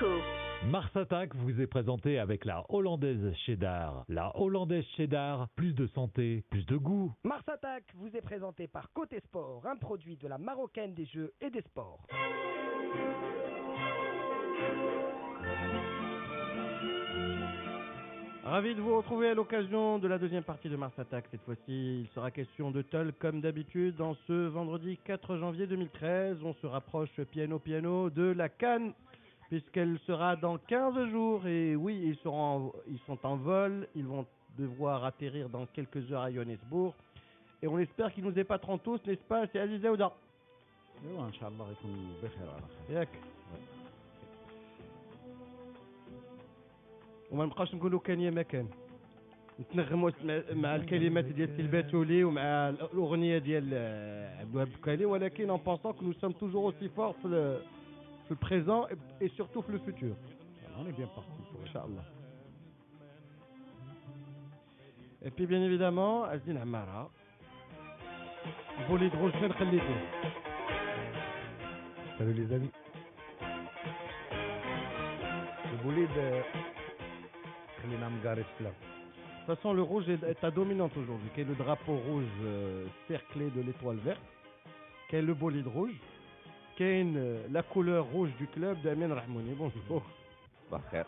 Monaco. Mars Attack vous est présenté avec la hollandaise cheddar. La hollandaise cheddar, plus de santé, plus de goût. Mars Attack vous est présenté par Côté Sport, un produit de la Marocaine des Jeux et des Sports. Ravi de vous retrouver à l'occasion de la deuxième partie de Mars Attack. Cette fois-ci, il sera question de Tull comme d'habitude. En ce vendredi 4 janvier 2013, on se rapproche piano de la CAN, puisqu'elle sera dans 15 jours. Et oui, ils sont en vol, ils vont devoir atterrir dans quelques heures à Johannesburg. Et on espère qu'ils nous épateront tous, n'est-ce pas, c'est Aziz Aouda? ايوا ان شاء الله يكون بخير على خير ياك وما نبقاش نقولوا كان يا ما كان نتنغموا مع الكلمات ديال تلباتولي ومع الاغنيه ديال عبد الوهاب بكالي ولكن en pensant que nous sommes toujours aussi forts في le présent et surtout في le futur. on est bien parti pour Inch'Allah. Et puis bien évidemment Azdin Amara bolide rouge فين خليته. Salut les amis. Le bolide خلينا مقارس là. De toute façon, le rouge est à dominante aujourd'hui. Quel est le drapeau rouge cerclé de l'étoile verte? Quel est le bolide rouge? Quelle est la couleur rouge du club d'Amin Rahmouni? Bonjour. بخير.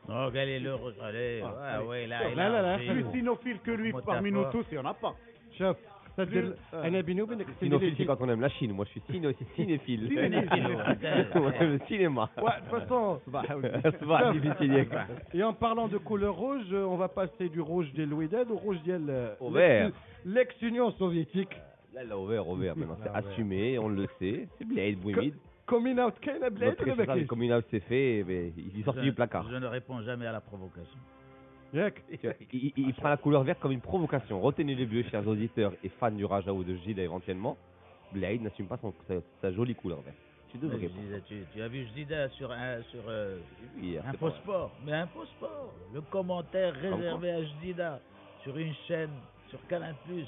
Oh, regardez le regardez. Ouais, là, plus cynophile que lui parmi nous tous, il n'y en a pas. Chef, Cinéphile, c'est quand on aime la Chine. Moi, je suis cinéphile. Le cinéma. Ouais, de toute façon, et en parlant de couleur rouge, on va passer du rouge des Louided au rouge de l'ex-Union soviétique. Là, au vert, maintenant, c'est assumé, on le sait. C'est Blade Bouimid. Coming out, quel est Blade? Le coming out, c'est fait, mais il est sorti du placard. Je ne réponds jamais à la provocation. Il prend la couleur verte comme une provocation. Retenez les bleus, chers auditeurs et fans du Raja ou de Jida éventuellement. Blade n'assume pas sa jolie couleur verte. Tu devrais. Tu as vu Jida sur hier, Infosport. Mais Infosport, le commentaire réservé à Jida sur une chaîne, sur Canal+, c'est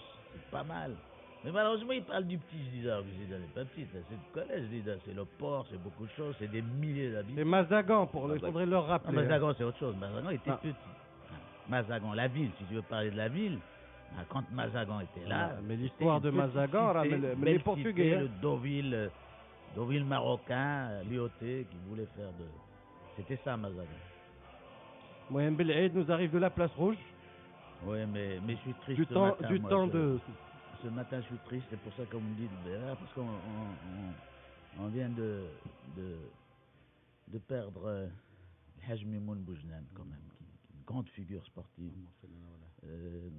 pas mal. Mais malheureusement, il parle du petit Jida. Jida n'est pas petit, c'est le collège Jida. C'est le port, c'est beaucoup de choses, c'est des milliers d'habitants. C'est Mazagan, il faudrait leur rappeler. Non, Mazagan, c'est autre chose. Mazagan était petit. Mazagan, la ville, si tu veux parler de la ville, quand Mazagan était là. Mais l'histoire de Mazagan, mais les Portugais. Le Deauville marocain, Lyoté, qui voulait faire de. C'était ça, Mazagan. Mohamed Belhaïd nous arrive de la place rouge. Oui, mais je suis triste. Ce matin, je suis triste, c'est pour ça qu'on me dit parce qu'on vient de perdre Haj Mimoun Boujnan, quand même, qui est une grande figure sportive,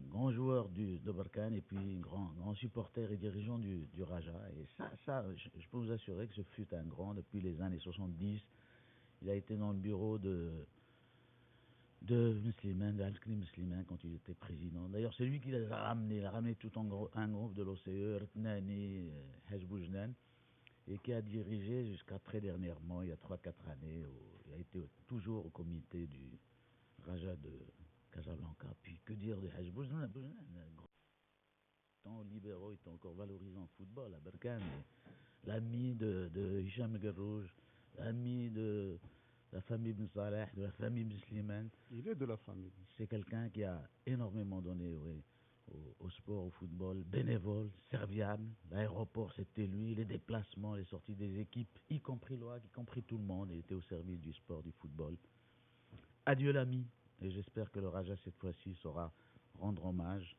grand joueur de Barkhane et puis grand supporter et dirigeant du Raja. Et ça, je peux vous assurer que ce fut un grand depuis les années 70. Il a été dans le bureau de Musliman, d'Al-Krim Musliman, quand il était président. D'ailleurs, c'est lui qui les a ramenés. Il a ramené tout un groupe de l'OCE, Rtnani, Haj Boujnan, et qui a dirigé jusqu'à très dernièrement, il y a 3-4 années, il a été toujours au comité du Raja de Casablanca. Puis, que dire de Haj Boujnan? Tant libéraux étaient encore valorisés en football à Barkhane. L'ami de Hicham Garrouj, l'ami de la famille Ibn Saleh, de la famille Muslimane. Il est de la famille. C'est quelqu'un qui a énormément donné au sport, au football, bénévole, serviable. L'aéroport, c'était lui, les déplacements, les sorties des équipes, y compris l'OAC, y compris tout le monde. Il était au service du sport, du football. Adieu l'ami, et j'espère que le Raja cette fois-ci saura rendre hommage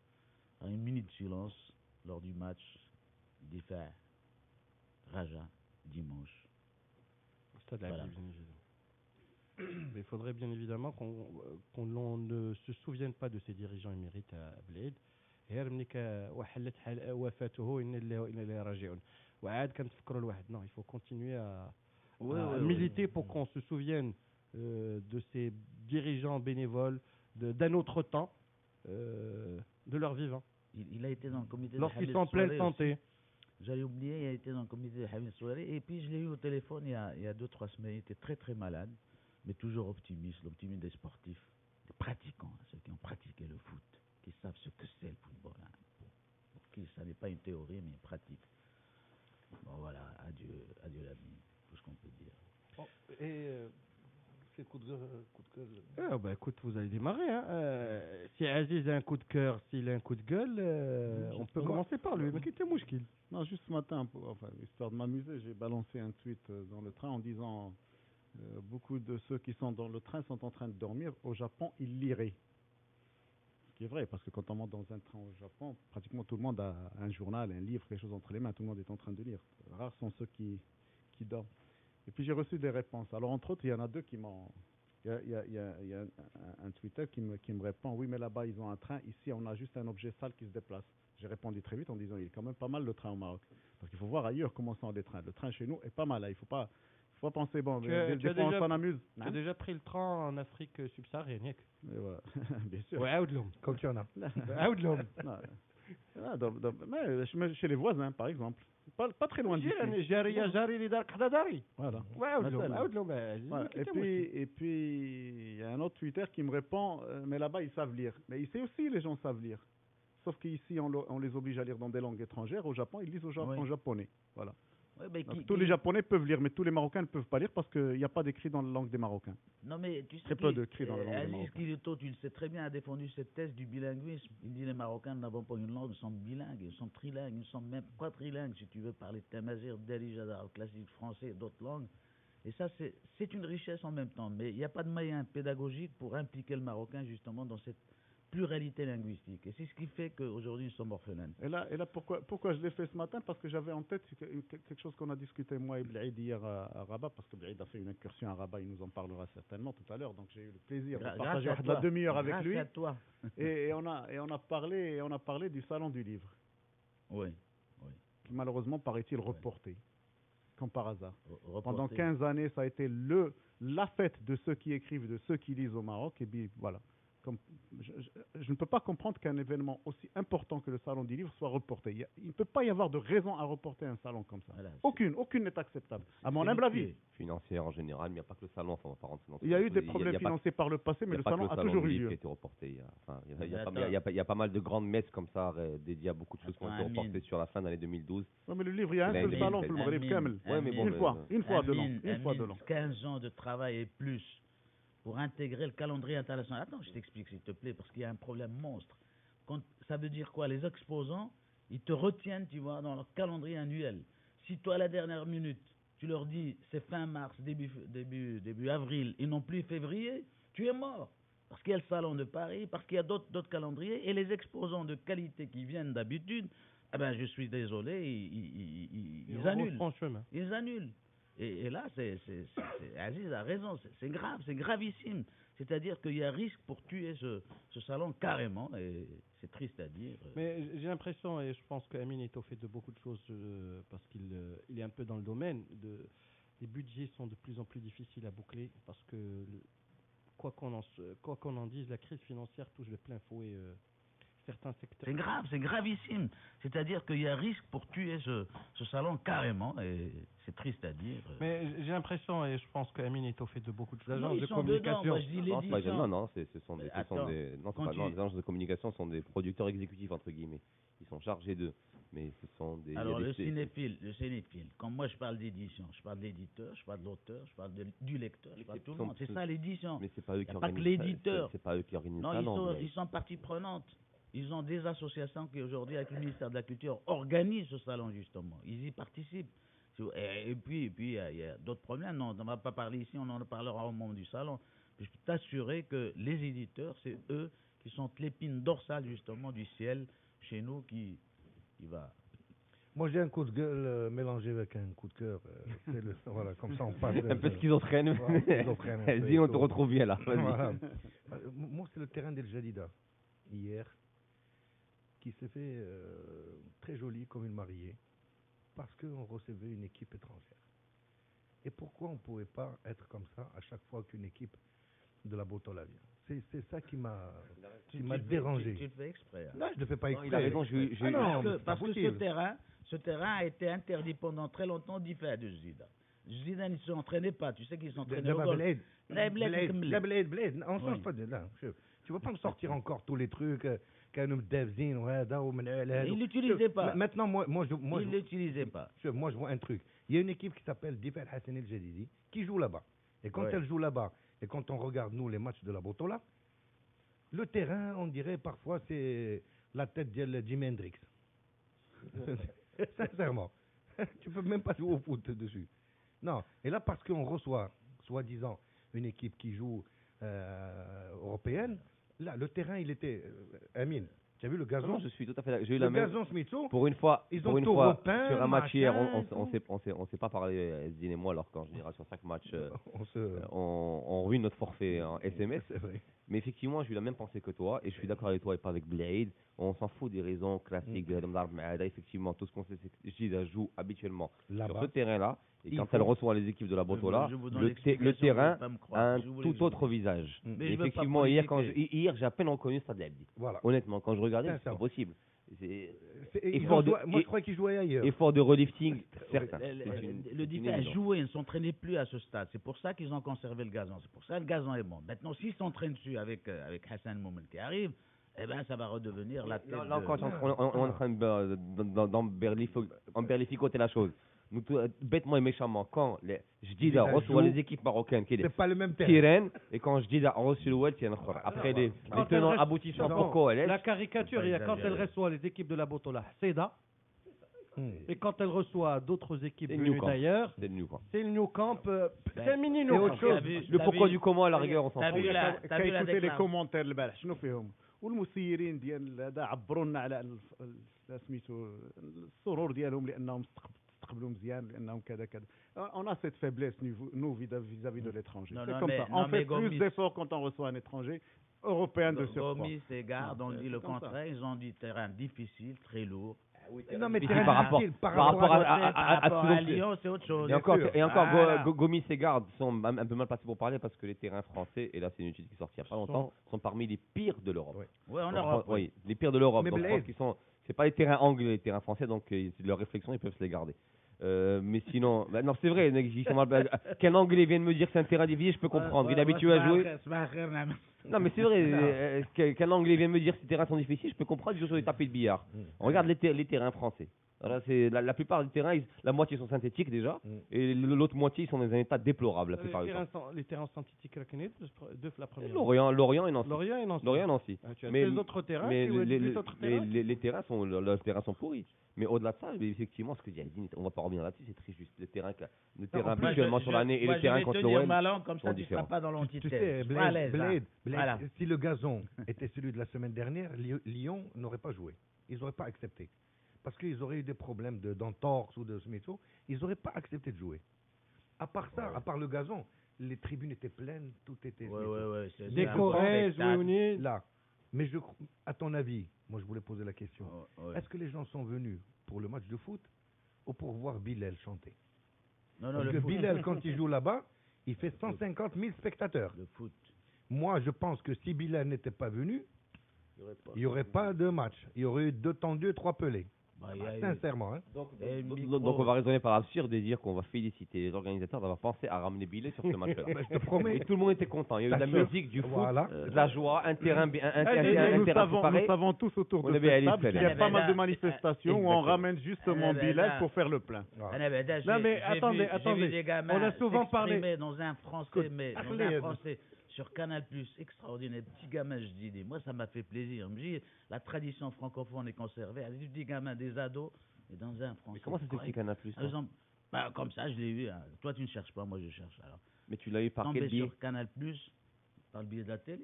à une minute de silence lors du match d'Ifa Raja dimanche. Voilà. Mais il faudrait bien évidemment qu'on ne se souvienne pas de ces dirigeants émérites à Bled. Non, il faut continuer à militer pour qu'on se souvienne de ces dirigeants bénévoles d'un autre temps, de leur vivant. Il a été dans le comité lorsqu'ils sont en pleine santé. J'avais oublié, il a été dans le comité de Hamid Souari. Et puis je l'ai eu au téléphone il y a 2-3 semaines. Il était très très malade, mais toujours optimiste, l'optimisme des sportifs, des pratiquants, ceux qui ont pratiqué le foot, qui savent ce que c'est le football. Pour qui ça n'est pas une théorie, mais une pratique. Bon voilà, adieu l'ami, tout ce qu'on peut dire. Bon, et c'est coup de cœur. Ah bah écoute, vous allez démarrer. Hein. Si Aziz a un coup de cœur, s'il a un coup de gueule, on peut commencer par lui. Mais qui était mouchkil? Non, juste ce matin, histoire de m'amuser, j'ai balancé un tweet dans le train en disant beaucoup de ceux qui sont dans le train sont en train de dormir. Au Japon, ils liraient. Ce qui est vrai, parce que quand on monte dans un train au Japon, pratiquement tout le monde a un journal, un livre, quelque chose entre les mains. Tout le monde est en train de lire. Rares sont ceux qui dorment. Et puis j'ai reçu des réponses. Alors entre autres, il y en a deux qui m'ont... Il y a un Twitter qui me répond, oui mais là-bas ils ont un train, ici on a juste un objet sale qui se déplace. J'ai répondu très vite en disant, il est quand même pas mal le train au Maroc. Parce qu'il faut voir ailleurs comment sont les trains. Le train chez nous est pas mal, hein. Il faut pas penser, bon, des fois on s'en amuse. Tu as déjà pris le train en Afrique subsaharienne? Voilà. Bien sûr. Ouais, Outloom. Comme tu en as. Outloom. Mais chez les voisins par exemple. Pas très loin d'ici. Voilà. Et puis, il y a un autre Twitter qui me répond, mais là-bas, ils savent lire. Mais ici aussi, les gens savent lire. Sauf qu'ici, on les oblige à lire dans des langues étrangères. Au Japon, ils lisent en japonais. Voilà. Ouais, Tous les Japonais peuvent lire, mais tous les Marocains ne peuvent pas lire parce qu'il n'y a pas d'écrit dans la langue des Marocains. Non, mais tu sais Très peu d'écrit dans la langue des Aziz Marocains. Kilito, tu le sais très bien, a défendu cette thèse du bilinguisme. Il dit les Marocains n'avons pas une langue, ils sont bilingues, ils sont trilingues, ils sont même quadrilingues, si tu veux parler de Tamazir, Darija, classique français, d'autres langues. Et ça, c'est une richesse en même temps. Mais il n'y a pas de moyen pédagogique pour impliquer le Marocain justement dans cette pluralité linguistique. Et c'est ce qui fait qu'aujourd'hui, nous sommes orphelins. Et là pourquoi je l'ai fait ce matin? Parce que j'avais en tête quelque chose qu'on a discuté, moi et Blaïd, hier à Rabat, parce que Blaïd a fait une incursion à Rabat, il nous en parlera certainement tout à l'heure, donc j'ai eu le plaisir de partager la demi-heure avec lui. Grâce à toi. Et on a parlé du salon du livre. Oui. Qui malheureusement, paraît-il, reporté. Comme par hasard. Reporté. Pendant 15 années, ça a été la fête de ceux qui écrivent, de ceux qui lisent au Maroc, et puis voilà. Je ne peux pas comprendre qu'un événement aussi important que le salon du livre soit reporté. Il ne peut pas y avoir de raison à reporter un salon comme ça. Voilà, aucune n'est acceptable. À mon humble avis. Financière en général, mais il n'y a pas que le salon. Enfin, on va pas rentrer dans il y a eu des problèmes financiers par le passé, mais le salon a toujours eu lieu. Qui a été reporté. Il y a pas mal de grandes messes comme ça dédiées à beaucoup de choses qui ont été reportées sur la fin de l'année 2012. Oui, mais le livre, il y a un seul salon pour le Maghreb Kamel. Une fois de l'an. 15 ans de travail et plus pour intégrer le calendrier international. Attends, je t'explique s'il te plaît, parce qu'il y a un problème monstre. Ça veut dire quoi? Les exposants, ils te retiennent, tu vois, dans leur calendrier annuel. Si toi, à la dernière minute, tu leur dis c'est fin mars, début avril, et non plus février, tu es mort. Parce qu'il y a le salon de Paris, parce qu'il y a d'autres calendriers, et les exposants de qualité qui viennent d'habitude, eh ben, je suis désolé, ils annulent. Ils annulent. Et là, Aziz a raison, c'est grave, c'est gravissime. C'est-à-dire qu'il y a risque pour tuer ce salon carrément, et c'est triste à dire. Mais j'ai l'impression, et je pense qu'Amin est au fait de beaucoup de choses, parce qu'il est un peu dans le domaine, les budgets sont de plus en plus difficiles à boucler, parce que, quoi qu'on en dise, la crise financière touche de plein fouet certains secteurs. C'est grave, c'est gravissime. C'est-à-dire qu'il y a risque pour tuer ce salon carrément, et c'est triste à dire. Mais j'ai l'impression, et je pense qu'Amin est au fait de beaucoup de choses. Agences de communication. Dedans, moi, je dis les agences de communication sont des producteurs exécutifs entre guillemets. Ils sont chargés d'eux. Mais ce sont des. Alors le cinéphile, quand moi je parle d'édition, je parle de l'éditeur, je parle de l'auteur, je parle du lecteur, je parle de tout le monde. C'est ça l'édition. Mais c'est pas eux qui organisent. Pas que l'éditeur. C'est pas eux qui organisent. Non, ils sont partie prenante. Ils ont des associations qui aujourd'hui, avec le ministère de la Culture, organisent ce salon justement. Ils y participent. Et puis il y a d'autres problèmes. Non, on ne va pas parler ici, on en parlera au moment du salon. Je peux t'assurer que les éditeurs, c'est eux qui sont l'épine dorsale justement du ciel chez nous qui va. Moi j'ai un coup de gueule mélangé avec un coup de cœur. Voilà, comme ça on passe. Un peu schizophrène. Dis, on te retrouve bien là. Voilà. Moi c'est le terrain d'El Jadida hier, qui s'est fait très joli comme une mariée, parce qu'on recevait une équipe étrangère. Et pourquoi on ne pourrait pas être comme ça à chaque fois qu'une équipe de la Botola vient? C'est ça qui m'a dérangé. Tu le fais exprès. Hein. Non, je ne le fais pas exprès. Il a raison, parce que ce Ce terrain a été interdit pendant très longtemps d'Ifad de Zidane. Zidane, il ne s'entraînait pas. Tu sais qu'il s'entraînait au golf. Bled, on change Oui. pas de là. Tu vas pas me sortir encore tous les trucs كانوا مدافزين وهذا ومن على هذا. Il l'utilisait pas. Maintenant, moi, Il l'utilisait pas. moi, je vois un truc. Il y a une équipe qui s'appelle Difa El Hassani El Jadidi qui joue là-bas. Et quand Ouais. elle joue là-bas, et quand on regarde, nous, les matchs de la Botola, le terrain, on dirait parfois, c'est la tête de Jimi Hendrix. Sincèrement. Tu peux même pas jouer au foot dessus. Non. Et là, parce qu'on reçoit, soi-disant, une équipe qui joue européenne, là, le terrain, il était... Amine, tu as vu le Non, gazon je suis tout à fait d'accord. J'ai eu Le la même. gazon Smitho, Pour une fois, Ils pour ont une tout fois repeint, sur un match hier, machin, on s'est pas parlé, Zine et moi, alors qu'en général, sur 5 matchs, on on ruine notre forfait en SMS. C'est vrai. Mais effectivement, j'ai eu la même pensée que toi, et je suis d'accord avec toi et pas avec Blade. On s'en fout des raisons classiques, effectivement, tout ce qu'on sait, c'est que Gida joue habituellement sur Là-bas. ce terrain-là, et Il quand faut- elle reçoit les équipes de la Botola, Je vous donne le l'explication, terrain vous allez pas me croire. a un Je voulais tout que je autre vous dise. visage. Mm. Mais Et je veux pas effectivement, politiquer. hier, j'ai à peine reconnu Stade Labdi. Voilà. Honnêtement, quand je regardais, Sincèrement. c'est pas possible. C'est Moi, je crois qu'ils jouaient ailleurs. effort de relifting, certain. Le Difa a joué, il ne s'entraînait plus à ce stade. C'est pour ça qu'ils ont conservé le gazon. C'est pour ça que le gazon est bon. Maintenant, s'ils s'entraînent dessus avec Hassan Moumen qui arrive, eh ben, ça va redevenir la tête. Là encore, on est en train d'emberlificoter la chose. Nous, bêtement et méchamment, quand Jdida Jdida reçoit joue, les équipes marocaines, qui est C'est pas le même terrain. Tiren, et quand Jdida reçoit le Welt, c'est un autre. Après, les tenants reste- aboutissants Bon, pour KOLS, La caricature, il y a quand elle reçoit les équipes de la Botola, Seda, et quand elle reçoit d'autres équipes C'est venues New Camp. d'ailleurs, c'est le New Camp. c'est le New Camp. C'est un mini Et New autre Camp. chose, Le pourquoi du comment, à la rigueur, on s'en T'as fout. vu la كايكوتي لي déclaration كومونتير البارح شنو فيهم والمسيرين ديال هذا عبروا لنا على سميتو السرور ديالهم لانهم استقبلوا مزيان لانهم كذا كذا on a cette faiblesse nous vis-à-vis de l'étranger Non, c'est non, comme mais- ça non, on fait mais plus Gomis- d'efforts quand on reçoit un étranger européen de surcroît. Gomis et Garde ont dit c'est le comme ça. contraire. Ils ont dit terrain difficile, très lourd. Non, mais Difficile terrain par rapport- difficile, par rapport à- Par rapport ce à dont- Lyon, c'est autre chose. Et encore, Voilà. Gomis et Garde sont un peu mal placés pour parler parce que les terrains français, et là c'est une étude qui est sortie il n'y a pas longtemps, sont parmi les pires de l'Europe. Ouais, en Donc, Europe. oui, les pires de l'Europe. Mais Donc, je Blaise- pense qu'ils sont. C'est pas les terrains anglais, les terrains français, donc c'est de leur réflexion, ils peuvent se les garder. Mais sinon, bah, non, c'est vrai, ils sont mal. Qu'un anglais vienne me dire que c'est un terrain divisé, je peux comprendre. Il est habitué à jouer. Non, mais c'est vrai, qu'un anglais vienne me dire que ces terrains sont difficiles, je peux comprendre, ils jouent sur des tapis de billard. On regarde les terrains français. Alors, c'est la plupart des terrains, la moitié sont synthétiques déjà, et l'autre moitié ils sont dans un état déplorable la plupart du temps. Les terrains synthétiques Rakenet, deux la première. Lorient et Nancy. Lorient et Nancy. Lorient et Nancy. Ah, tu as Mais- les autres terrains, Mais tu as les, les autres terrains. les terrains sont, leurs terrains sont pourris. Mais au-delà de ça, effectivement, ce que dit Aydin, on va pas revenir là-dessus, c'est très juste. Le terrain habituellement sur l'année et le terrain contre l'OM Malin, comme ça, sont tu ne seras différents. pas dans Tu l'antithèse. sais, Je suis pas à l'aise, hein. Blade, Voilà. si le gazon était celui de la semaine dernière, Lyon n'aurait pas joué. Ils n'auraient pas accepté. Parce qu'ils auraient eu des problèmes d'entorse ou de smitho, ils n'auraient pas accepté de jouer. À part ça, à part le gazon, les tribunes étaient pleines, tout était Ouais, smitho. ouais, ouais. c'est un Décoré, bon spectacle. joué uni. Là. Mais à ton avis, moi je voulais poser la question, Ouais, ouais. est-ce que les gens sont venus pour le match de foot ou pour voir Bilal chanter? Non, non, Parce le que foot. Bilal, quand il joue là-bas, il fait 150 000 spectateurs. Le foot. Moi, je pense que si Bilal n'était pas venu, il n'y aurait pas de match. Il y aurait eu 2 tendus, 3 pelés. Bah, il y a eu- Sincèrement. Hein. Et le Donc, micro. on va raisonner par l'absurde et dire qu'on va féliciter les organisateurs d'avoir pensé à ramener Billet sur ce match-là. Ben, je te promets. Et tout le monde était content. Il y a eu de la Bien sûr. musique, du foot, Voilà. de la joie, un terrain bien, un Eh, terrain nous préparé. savons tous autour On de avait cette Ali table qu'il y Fellé. a pas mal de Exactement. manifestations où on Exactement. ramène justement Eh ben, Bilal là. pour faire le plein. Ah, non, ben, là, Non, mais j'ai attendez, vu- attendez. J'ai vu des gamins On a souvent parlé- s'exprimer dans un français, Écoute, mais dans allez, un français sur Canal+, extraordinaire. Petit gamin, je dis, moi ça m'a fait plaisir. Je me dis, la tradition francophone est conservée. Avec des petits gamins, des ados, et dans un français. Mais comment ça se fait correct. Canal Plus Par exemple, bah, comme ça, je l'ai eu. Hein. Toi, tu ne cherches pas, moi je cherche. Alors, Mais tu l'as eu par tombé quel biais sur Canal+, par le biais de la télé.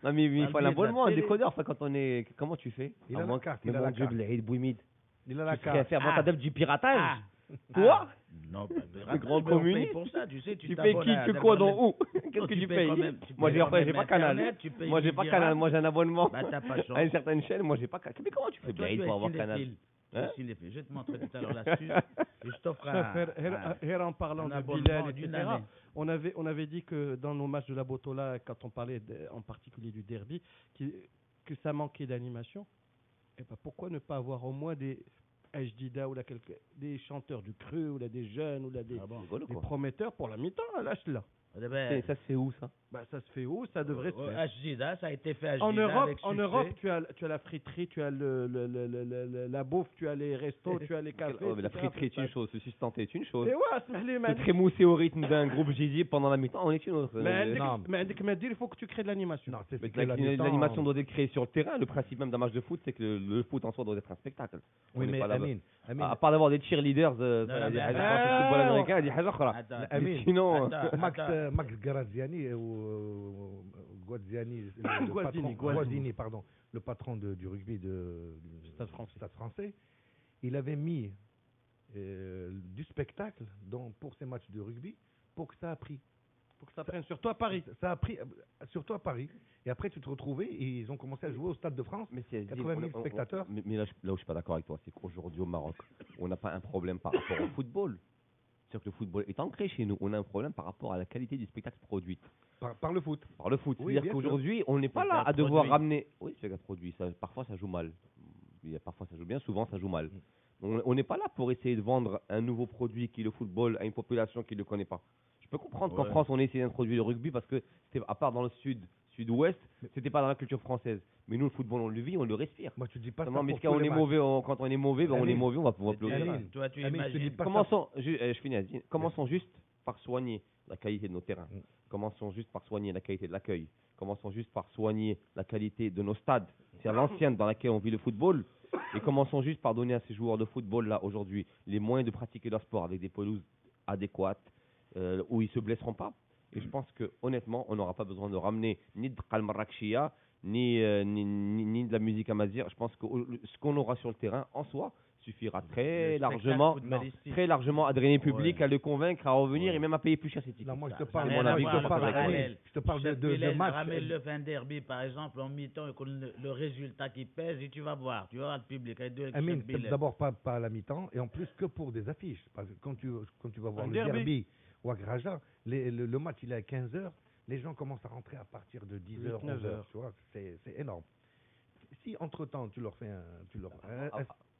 Non mais il Par faut le un biais de la abonnement, un télé. décodeur. Enfin, quand on est, comment tu fais Il À a la moins- carte, Mais il a mon la Dieu, carte. Blade, Bouimid. Il a la Tu serais carte. faire Ah. adepte du piratage Ah. Quoi Non, pas Le grand communiste. pour ça, tu sais, tu Tu fais t'abonnes qui, à que quoi, Internet. dans où Qu'est-ce Non, que tu tu payes payes quand même, tu Moi, payes j'ai quand même pas Canal. Internet, tu payes Moi, j'ai du pas dirham. Canal. Moi, j'ai un abonnement Bah, t'as pas de chance. à une certaine chaîne. Moi, j'ai pas Canal. Mais comment tu fais Toi, Blade tu es pour avoir Canal cinéphile. Tu es Hein cinéphile. Je vais te montrer tout à l'heure l'astuce et je t'offre En parlant un de abonnement Bilal, d'une etc., année. on avait dit que dans nos matchs de la Botola, quand on parlait en particulier du derby, que ça manquait d'animation. Eh ben, pourquoi ne pas avoir au moins des Hdida ou là, des chanteurs du cru ou là, des jeunes ou là, des Rigolo, quoi. prometteurs pour la mi-temps à l'âge là? Eh ben, Ça se fait où, ça? Bah, ça se fait où? Ça devrait se faire. Hdida, ça a été fait à En Hdida Europe, avec en succès. Europe, tu as la friterie, tu as la bouffe, tu as les restos, tu as les cafés. Oh, mais la etc. friterie est une chose, se sustenter est une chose. Et ouais, اسمح لي، Se trémousser au rythme d'un groupe Gigi pendant la mi-temps, on est une autre. mais عندك ما دير، il faut que tu crées de l'animation. Non, c'est Mais que la mi-temps- l'animation doit être créée sur le terrain. Le principe même d'un match de foot, c'est que le foot en soi doit être un spectacle. On Oui, n'est mais pas là-bas. Amine, À part d'avoir des cheerleaders, non, ça, mais le attends. football américain, il y a des choses. Attends, Mais Amine, sinon, Max Graziani ou Guaziani, Guazzini, pardon, le patron du rugby du Stade français, il avait mis du spectacle pour ces matchs de rugby pour que ça a pris. Pour que ça prenne, surtout à Paris. Ça a pris, surtout à Paris. Et après, tu te retrouvais et ils ont commencé à jouer au Stade de France. mais c'est 80 000 spectateurs. Mais là, où je suis pas d'accord avec toi, c'est qu'aujourd'hui au Maroc, on n'a pas un problème par rapport au football. C'est-à-dire que le football est ancré chez nous. On a un problème par rapport à la qualité du spectacle produit Par le foot. par le foot. Oui, C'est-à-dire bien qu'aujourd'hui, on n'est pas là à Spectacle devoir produit. ramener. Oui, spectacle produit. Parfois, ça joue mal. Parfois, ça joue bien. Souvent, ça joue mal. On n'est pas là pour essayer de vendre un nouveau produit qui est le football à une population qui ne le connaît pas. Je peux comprendre qu'en Ouais. France, on ait essayé d'introduire le rugby parce que, à part dans le sud-ouest, c'était pas dans la culture française. Mais nous, le football, on le vit, on le respire. Moi, tu dis pas Non, ça mais pour quand tous on les est matchs. mauvais, quand on est mauvais, ben, on est Amine. mauvais, on va pouvoir pleurer. Amine. Toi, tu Amine, je te dis imagines. pas ça. Commençons, je finis, Azine. Commençons juste par soigner la qualité de nos terrains. Commençons juste par soigner la qualité de l'accueil. Commençons juste par soigner la qualité de nos stades. C'est à l'ancienne dans laquelle on vit le football. Et commençons juste par donner à ces joueurs de football là aujourd'hui les moyens de pratiquer leur sport avec des pelouses adéquates où ils se blesseront pas. Et je pense que honnêtement, on n'aura pas besoin de ramener ni de Qal Marrakechia, ni de la musique amazigh. Je pense que ce qu'on aura sur le terrain en soi suffira Le spectacle très largement à drainer le public, Ouais. à le convaincre à revenir et même à payer plus cher ses tickets. Non, moi, je te Ça parle, n'a mon rien à avis, voir je avec parle le avec parallèle. Je te parle de matchs. Ramène-le fin derby, par exemple, en mi-temps, et que le résultat qui pèse, et tu vas voir le public. Avec deux Amine, Bilal. d'abord pas à la mi-temps, et en plus que pour des affiches. Parce que quand tu vas voir Un le derby. derby ou à Graja, le match il est à 15h, les gens commencent à rentrer à partir de 10h, 8, 11h, tu vois, c'est énorme. Si entre-temps tu leur fais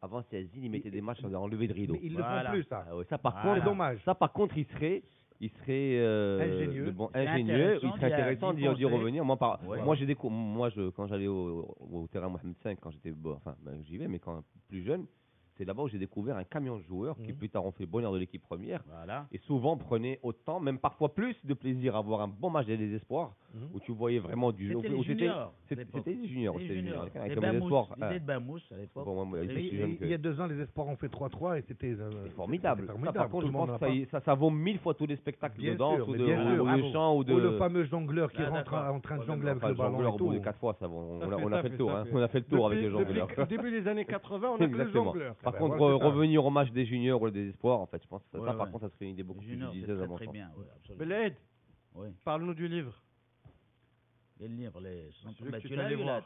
Avant, c'est Azine, ils mettaient des matchs en levée de rideau. mais ils le Voilà. font plus, ça. Ah ouais, ça, par Voilà. contre, C'est dommage. Ça, par contre, il serait Ingénieux. le bon, C'est ingénieux, il intéressant serait intéressant d'y d'y penser. revenir. Ouais. Quand j'allais au terrain Mohamed V, quand j'étais, j'y vais, mais quand plus jeune, c'est là-bas où j'ai découvert un camion de joueurs qui plus tard ont fait le bonheur de l'équipe première Voilà. et souvent prenaient autant, même parfois plus de plaisir à voir un bon match des espoirs où tu voyais vraiment du jeu. C'était les juniors. C'était les juniors, Les c'était les juniors. juniors. Avec Les les Bamous. espoirs. Ils étaient de Bamous à l'époque. Bon, moi, Et j'étais Il plus jeune il y a 2 ans, les espoirs ont fait 3-3 et c'était formidable. c'était Ça, par contre, Tout je le monde pense n'a que ça vaut 1000 fois tous les spectacles Bien de danse sûr, ou mais de bien sûr, ou de bravo. chant ou de. Ou le fameux jongleur qui Ah, rentre d'accord. en train de Ouais, jongler avec Enfin, le ballon jongleur, et au bout de tout. 4 fois, ça va. On Ça a fait, fait ça le fait, tour, ça hein. fait. On a fait le tour avec les Depuis jongleurs. le début des années 80, on a que le Exactement. jongleur. Par ben, contre, voilà, c'est ça. revenir au match des juniors ou des espoirs, en fait, je pense que ça, Ouais, par ouais. contre, ça serait une idée beaucoup Les plus juniors, c'est judicieuse à très mon très sens. bien. Ouais, absolument. Belaid, Oui. parle-nous du livre. Les livres, les. Celui que tu tu es l'as allé lu là, voir.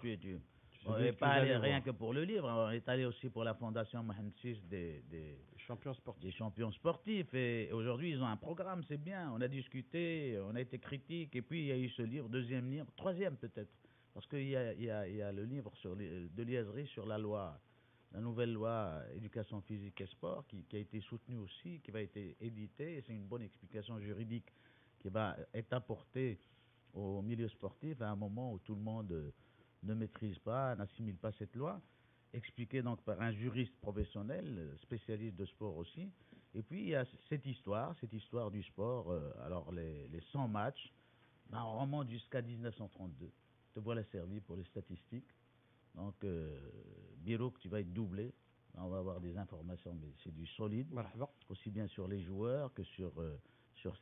On Celui n'est que pas tu es allé allé rien voir. que pour le livre, on est allé aussi pour la fondation Mohamed VI des Champion sportif. champions sportifs. Et aujourd'hui, ils ont un programme, c'est bien. On a discuté, on a été critique. Et puis, il y a eu ce livre, deuxième livre, troisième peut-être. Parce qu'il y a le livre de Liazri sur la nouvelle loi éducation physique et sport qui a été soutenue aussi, qui va être édité. Et c'est une bonne explication juridique qui va être apportée au milieu sportif à un moment où tout le monde ne maîtrise pas, n'assimile pas cette loi, expliquée donc par un juriste professionnel, spécialiste de sport aussi. Et puis il y a cette histoire du sport, alors les 100 matchs, on remonte jusqu'à 1932. Te voilà servi pour les statistiques. Donc, Birouk, tu vas être doublé. On va avoir des informations, mais c'est du solide, aussi bien sur les joueurs que sur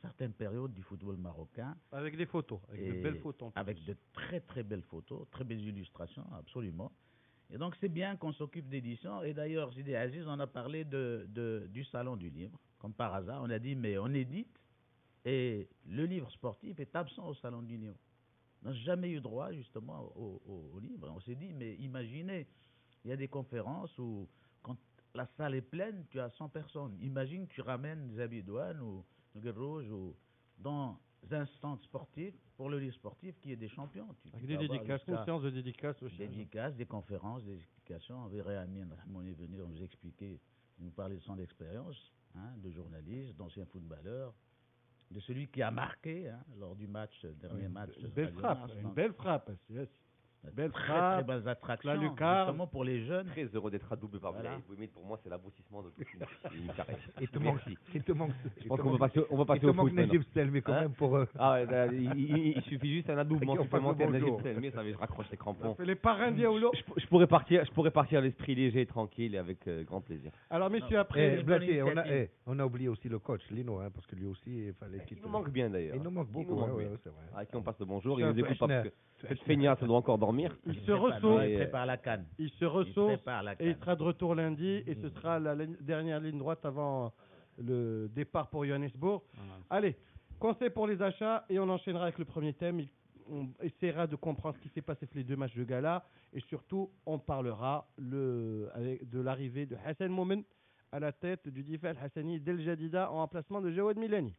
certaines périodes du football marocain. Avec des photos, avec de Et belles photos. en plus. avec de très très belles photos, très belles illustrations, absolument. Et donc c'est bien qu'on s'occupe d'édition. Et d'ailleurs, Sidi Aziz, on a parlé du salon du livre. Comme par hasard, on a dit, mais on édite et le livre sportif est absent au salon du livre. On n'a jamais eu droit justement au livre. On s'est dit, mais imaginez, il y a des conférences où quand la salle est pleine, tu as 100 personnes. Imagine que tu ramènes Zabidouane ou Guerrouj ou dans instants sportifs pour le livre sportif qui est des champions. Avec des dédicaces, une séance de dédicaces aussi. Dédicaces, des conférences, des explications. On verrait Amin Rahmoun est venu nous expliquer, nous parler de son expérience, de journaliste, d'ancien footballeur, de celui qui a marqué lors du dernier match. Une belle frappe. Belle Très frappe. belles attractions, La lucarne. notamment pour les jeunes. Très heureux d'être adoubé par Voilà. vous. Pour moi, c'est l'aboutissement de toute une carrière. Il te manque. Je pense qu'on va passer au foot maintenant. Najib Selmi quand même pour. Il suffit juste un adoubement Qui ont pas supplémentaire de le Najib bonjour. Selmi, ça je raccroche les crampons. Les parrains d'Yaoulou. Je pourrais partir l'esprit léger, tranquille et avec grand plaisir. Alors, messieurs, Non. après. Blatter, On a oublié aussi le coach, Lino, parce que lui aussi, il fallait qu'il. Il nous manque bien d'ailleurs. Il nous manque beaucoup, manque ouais, bien. c'est vrai. À qui on passe le bonjour, il C'est nous un écoute pas parce que cette feignasse doit encore dormir. Il se Il ressource, prépare la canne. il se ressource prépare la et il canne. sera de retour lundi et ce sera la dernière ligne droite avant le départ pour Johannesburg. Allez, conseil pour les achats et on enchaînera avec le premier thème. On essaiera de comprendre ce qui s'est passé sur les deux matchs de gala et surtout on parlera de l'arrivée de Hassan Moumen à la tête du Difa Al-Hassani d'El Jadida en remplacement de Jawad Milani.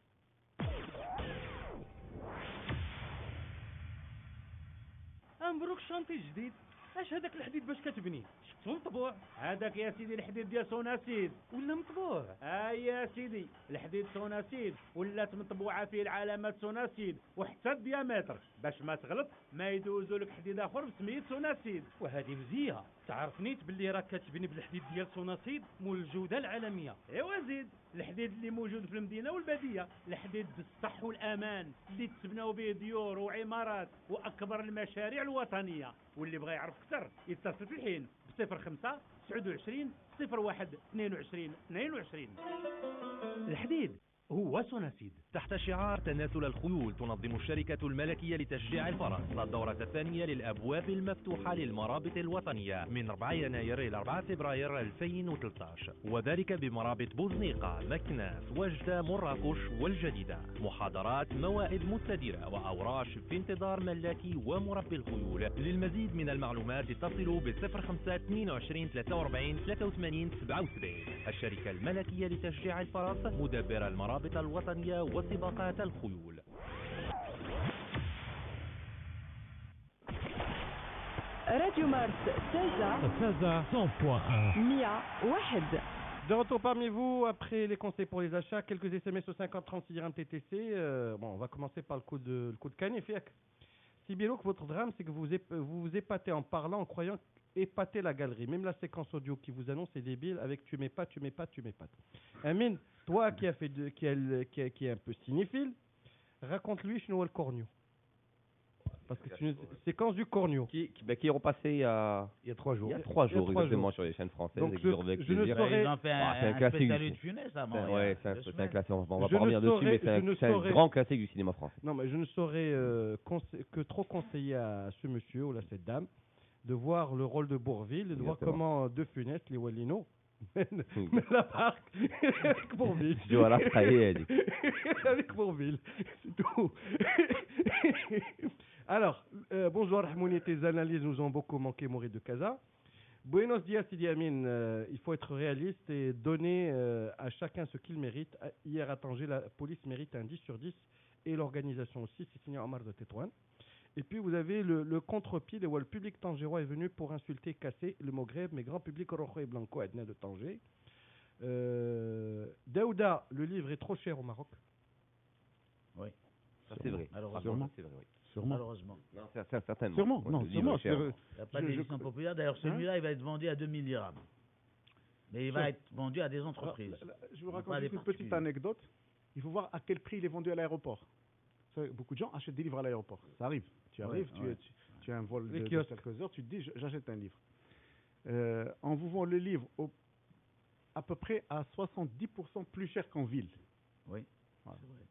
مبروك شانتي جديد. اش هذاك الحديد باش كتبني؟ شفتو مطبوع؟ هذاك يا سيدي الحديد ديال سوناسيد ولا مطبوع؟ يا سيدي الحديد سوناسيد ولات مطبوعه فيه العلامات سوناسيد وحتى الديامتر باش ما تغلط ما يدوزوا لك حديد اخر بسميه سوناسيد. وهذه مزيه تعرفنيت باللي راك كتبني بالحديد ديال سوناسيد مول الجوده العالميه. ايوا زيد الحديد اللي موجود في المدينه والباديه، الحديد بالصح والامان اللي تبناو به ديور وعمارات واكبر المشاريع الوطنيه. واللي بغى يعرف اكثر يتصل في الحين ب 05 29 01 22 22. الحديد هو سوناسيد. تحت شعار تناسل الخيول تنظم الشركة الملكية لتشجيع الفرس الدورة الثانية للأبواب المفتوحة للمرابط الوطنية من 4 يناير إلى 4 فبراير 2013 وذلك بمرابط بوزنيقة، مكناس، وجدة، مراكش والجديدة. محاضرات، موائد مستديرة وأوراش في انتظار ملاكي ومربي الخيول. للمزيد من المعلومات اتصلوا ب 05 22 43 83 77. الشركة الملكية لتشجيع الفرس مدبر المرابط الوطنية وسباقات الخيول. راديو مارس Saza 100.1. 101. De retour parmi vous, après les conseils pour les achats, quelques SMS au 5036 dirhams TTC. On va commencer par le coup de Kanye Fiak. Sibilo, que votre drame, c'est que vous vous épatez en parlant, en croyant épater la galerie. Même la séquence audio qui vous annonce est débile avec tu m'épates. Amine, toi qui est un peu cinéphile, raconte-lui chez Noël Cornio. Parce que c'est une séquence du Cornio. Qui est repassé il y a 3 jours. Il y a 3 jours exactement sur les chaînes françaises. Donc, et que je reviens avec je ne plaisir. saurais- Ils ont fait c'est un un classique spécial du de Funès à C'est Montréal. ouais, c'est un classique. On va Je pas ne revenir dessus, saurais- mais je ne c'est un saurais- grand classique du cinéma français. Non, mais je ne saurais que trop conseiller à ce monsieur ou à cette dame de voir le rôle de Bourvil et de voir Exactement. comment De Funès, les Wallino, mène la barque avec Bourvil. Je vois la frayer, Avec Bourvil, c'est tout. Alors, bonjour Rahmouni, tes analyses nous ont beaucoup manqué, Mourid de Casa. Buenos dias, Sidi Amin. Il faut être réaliste et donner à chacun ce qu'il mérite. Hier à Tanger, la police mérite un 10 sur 10 et l'organisation aussi, c'est signé Omar de Tétouane. Et puis vous avez le contre-pied, où le public tangérois est venu pour insulter, casser le Maghreb, mais grand public rojo et blanco, Edna de Tanger. Daouda, le livre est trop cher au Maroc. Oui. Ça c'est vrai. Malheureusement. Sûrement. C'est vrai, oui. Sûrement. Malheureusement. Non, c'est certainement. Sûrement. Ouais, Non, le livre sûrement. est cher. Il n'y a pas d'édition populaire. D'ailleurs, celui-là, il va être vendu à 2000 dirhams. Mais il va être vendu à des entreprises. Je vous Pas raconte des juste une petite particuliers. anecdote. Il faut voir à quel prix il est vendu à l'aéroport. Vous savez, beaucoup de gens achètent des livres à l'aéroport. Ça arrive. Tu arrives, ouais. tu as un vol Les de kiosques. quelques heures, tu te dis j'achète un livre. On vous vend le livre à peu près à 70% plus cher qu'en ville. Oui, Voilà. c'est vrai.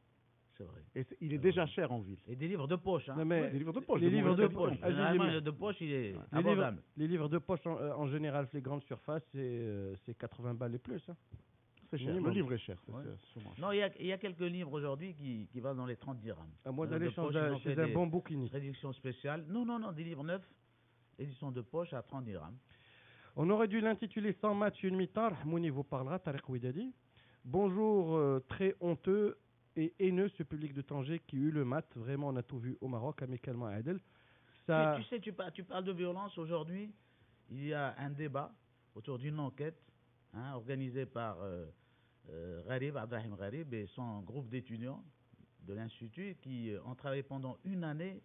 C'est vrai. Et il est déjà cher en ville. Et des livres de poche. Hein. Non, mais Des livres de poche. les de livres mauvaise de qualité. poche. Généralement, le de poche, il est abordable. Les livres de poche en général, les grandes surfaces, c'est 80 balles et plus. Hein. C'est cher. Minimum. Le livre est cher. C'est Ouais. sûrement cher. Non, il y a quelques livres aujourd'hui qui valent dans les 30 dirhams. À moins Les d'aller livres de poche, chez ils ont fait un des bon bouquiniste. réductions spéciales. Non, des livres neufs, édition de poche à 30 dirhams. On aurait dû l'intituler 100 matchs, une mi-temps. Mouni vous parlera, Tariq Ouidadi. Bonjour, très honteux et haineux, ce public de Tanger qui eut le mat. Vraiment, on a tout vu au Maroc, amicalement à Adel. Ça... Tu sais, tu parles de violence aujourd'hui. Il y a un débat autour d'une enquête organisée par Gharib, Abdrahim Gharib et son groupe d'étudiants de l'Institut qui ont travaillé pendant une année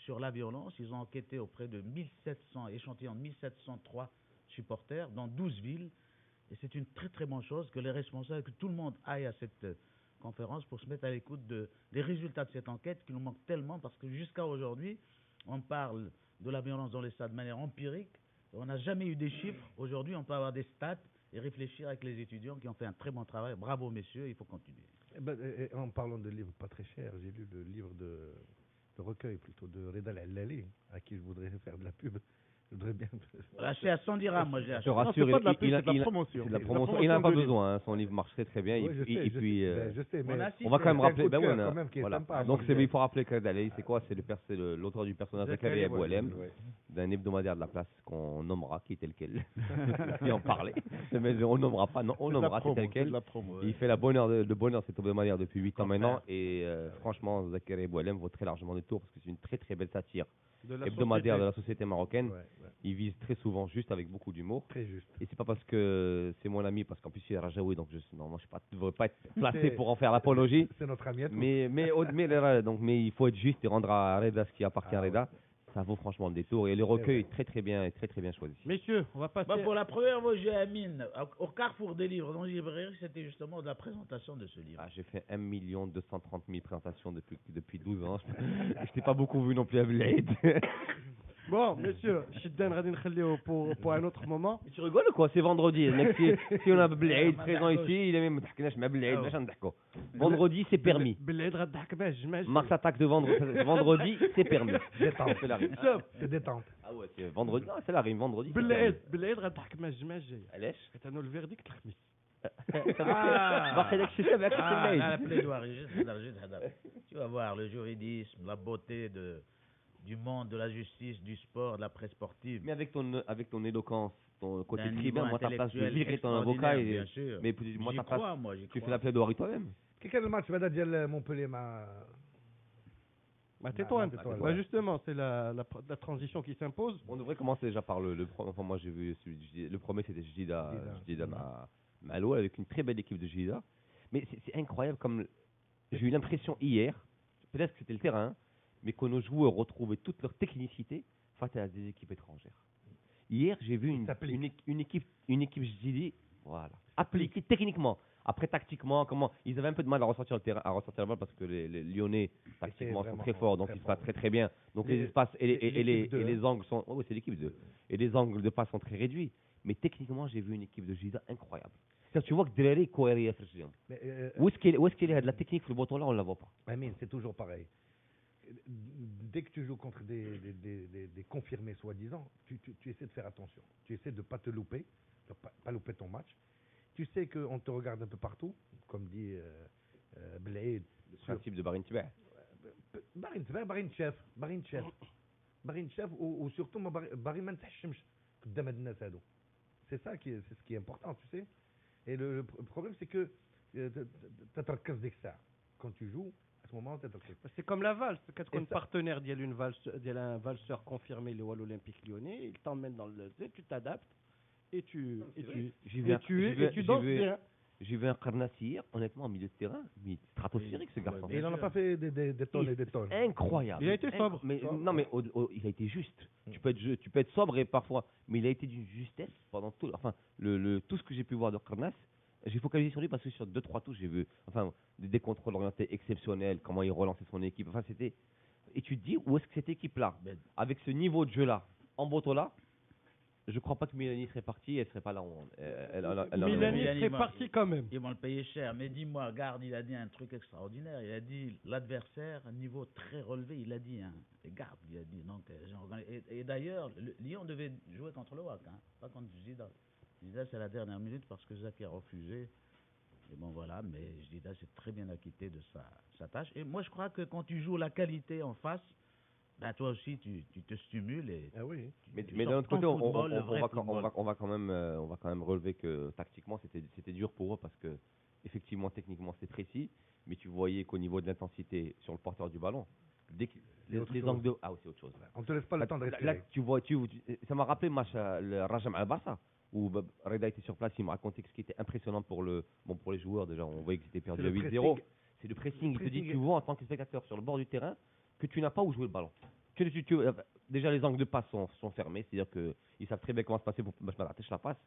sur la violence. Ils ont enquêté auprès de 1700 échantillons de 1703 supporters dans 12 villes. Et c'est une très très bonne chose que les responsables, que tout le monde aille à cette conférence pour se mettre à l'écoute des résultats de cette enquête qui nous manquent tellement parce que jusqu'à aujourd'hui, on parle de la violence dans les stades de manière empirique. On n'a jamais eu des chiffres. Aujourd'hui, on peut avoir des stats et réfléchir avec les étudiants qui ont fait un très bon travail. Bravo, messieurs, il faut continuer. En parlant de livres pas très chers, j'ai lu le livre de recueil plutôt de Reda Al-Allali, à qui je voudrais faire de la pub. Je voudrais bien. Acheté à 100 dirhams, moi j'ai acheté. Je te rassure, c'est pas de la pub, il c'est de la promotion. C'est de la C'est promotion. la Il n'en a pas promotion de besoin, hein, son livre marche très très bien. Oui, Et puis, je sais, mais on va quand même rappeler. c'est un coup de cœur Ouais, quand même qui est voilà. sympa. Donc il faut rappeler que Dalei, c'est quoi? C'est l'auteur du personnage Zakaria Boualem, d'un hebdomadaire de la place qu'on nommera, qui est tel quel. Et en parler. Mais on nommera pas, non, on nommera, c'est tel quel. Il fait le bonheur cet hebdomadaire depuis 8 ans maintenant. Et franchement, Zakaria Boualem vaut très largement le tour parce que c'est une très très belle satire hebdomadaire de la société marocaine. Il vise très souvent juste avec beaucoup d'humour. Très juste. Et c'est pas parce que c'est mon ami, parce qu'en plus il est Rajaoui, donc normalement je ne devrais pas être placé pour en faire l'apologie. C'est notre ami à tous. Mais il faut être juste et rendre à Reda ce qui appartient à Reda. Ça vaut franchement le détour. Et le recueil est très très bien choisi. Messieurs, on va passer. Pour la première fois, j'ai Amine au Carrefour des livres dans les librairies, c'était justement de la présentation de ce livre. J'ai fait 1 230 000 présentations depuis 12 ans. Je t'ai pas beaucoup vu non plus à Bled. Bon, messieurs, Shiddan Radin Khalio pour un autre moment. Tu rigoles ou quoi? C'est vendredi. Si on a Bled présent ici, il est même vendredi, c'est permis. Mars attaque de vendredi, c'est permis. Détente. C'est détente. Ah ouais, c'est vendredi. Non, c'est la rime, vendredi. Bled غتضحك ما جماش جاي. علاش؟ حيت انا الفيرديكت الخميس. باقي داك الشيء تابعك في الليل. La plaidoirie, tu vas voir le juridisme, la beauté du monde, de la justice, du sport, de la presse sportive. Mais avec ton éloquence, ton côté D'un tribun, niveau moi ta place, je intellectuel virerai ton avocat. bien sûr. Mais moi ta place, j'y tu crois. fais la plaidoirie toi-même. Quel est le match بعدا ديال Montpellier Tétouan. Justement, c'est la transition qui s'impose. On devrait commencer déjà par le premier. Enfin, moi j'ai vu le premier, c'était Jidda Malo avec une très belle équipe de Jidda. Mais c'est incroyable comme j'ai eu l'impression hier, peut-être que c'était le terrain, mais que nos joueurs retrouvaient toute leur technicité face à des équipes étrangères. Hier, j'ai vu une équipe Jiddi, voilà, appliquée techniquement. Après, tactiquement, ils avaient un peu de mal à ressortir le terrain, à ressortir la balle parce que les Lyonnais, tactiquement, sont très forts, donc ils se passent très très bien. Donc les espaces et les angles sont. Oh, c'est l'équipe 2. Et les angles de passe sont très réduits. Mais techniquement, j'ai vu une équipe de Jidda incroyable. C'est-à-dire, tu vois que Dreri Koueri où est-ce qu'il est de la technique, le bâton là, on ne la voit pas. Amine, c'est toujours pareil. Dès que tu joues contre des confirmés soi-disant, tu essaies de faire attention. Tu essaies de ne pas te louper, de ne pas louper ton match. Tu sais qu'on te regarde un peu partout, comme dit Bled. Le principe de Barin Tibet. Barin Chef, ou surtout Barin Mantahchemch, قدام هاد الناس هادو. C'est ça c'est ce qui est important, tu sais. Et le problème, c'est que تتركز ديك الساعة. Quand tu joues, à ce moment, تتركز. C'est comme la valse. Quand tu es partenaire d'un valseur confirmé, le Wall Olympique Lyonnais, il t'emmène dans le Z, tu t'adaptes et tu danses bien. J'ai vu un Karnassi hier, honnêtement, en milieu de terrain, mais stratosphérique ce garçon. Et il n'en a pas fait des tonnes et des tonnes. Incroyable. Il a été sobre. Non, mais il a été juste. Tu peux être sobre et parfois, mais il a été d'une justesse pendant tout. Enfin, tout ce que j'ai pu voir de Karnas, j'ai focalisé sur lui parce que sur 2-3 touches, j'ai vu des contrôles orientés exceptionnels, comment il relançait son équipe. Enfin, c'était. Et tu te dis, où est-ce que cette équipe-là, avec ce niveau de jeu-là, en Botola, je crois pas que Milani serait partie, elle serait pas là. Milani serait parti quand même. Ils vont le payer cher. Mais dis-moi, Garde, il a dit un truc extraordinaire. Il a dit l'adversaire, un niveau très relevé, il a dit. Garde, il a dit. Donc, et d'ailleurs, Lyon devait jouer contre le WAC, pas contre Jidda. Jidda, c'est la dernière minute parce que Zaki a refusé. Et bon, voilà, mais Jidda s'est très bien acquitté de sa tâche. Et moi, je crois que quand tu joues la qualité en face, ben toi aussi, tu te stimules et. Ah oui. Mais d'un autre côté, on va quand même relever que tactiquement, c'était dur pour eux parce que effectivement, techniquement, c'est précis, mais tu voyais qu'au niveau de l'intensité sur le porteur du ballon, dès que les angles de... Ah oui, c'est autre chose. On ne te laisse pas le temps de respirer. Là, ça m'a rappelé le match le Rajam al-Barça, où Reda était sur place, il m'a raconté que ce qui était impressionnant pour les joueurs, déjà, on voyait qu'ils étaient perdus à 8-0. C'est le pressing. Il te dit, tu vois en tant que spectateur sur le bord du terrain, que tu n'as pas où jouer le ballon. Déjà, les angles de passe sont fermés, c'est-à-dire qu'ils savent très bien comment se passer pour la passe,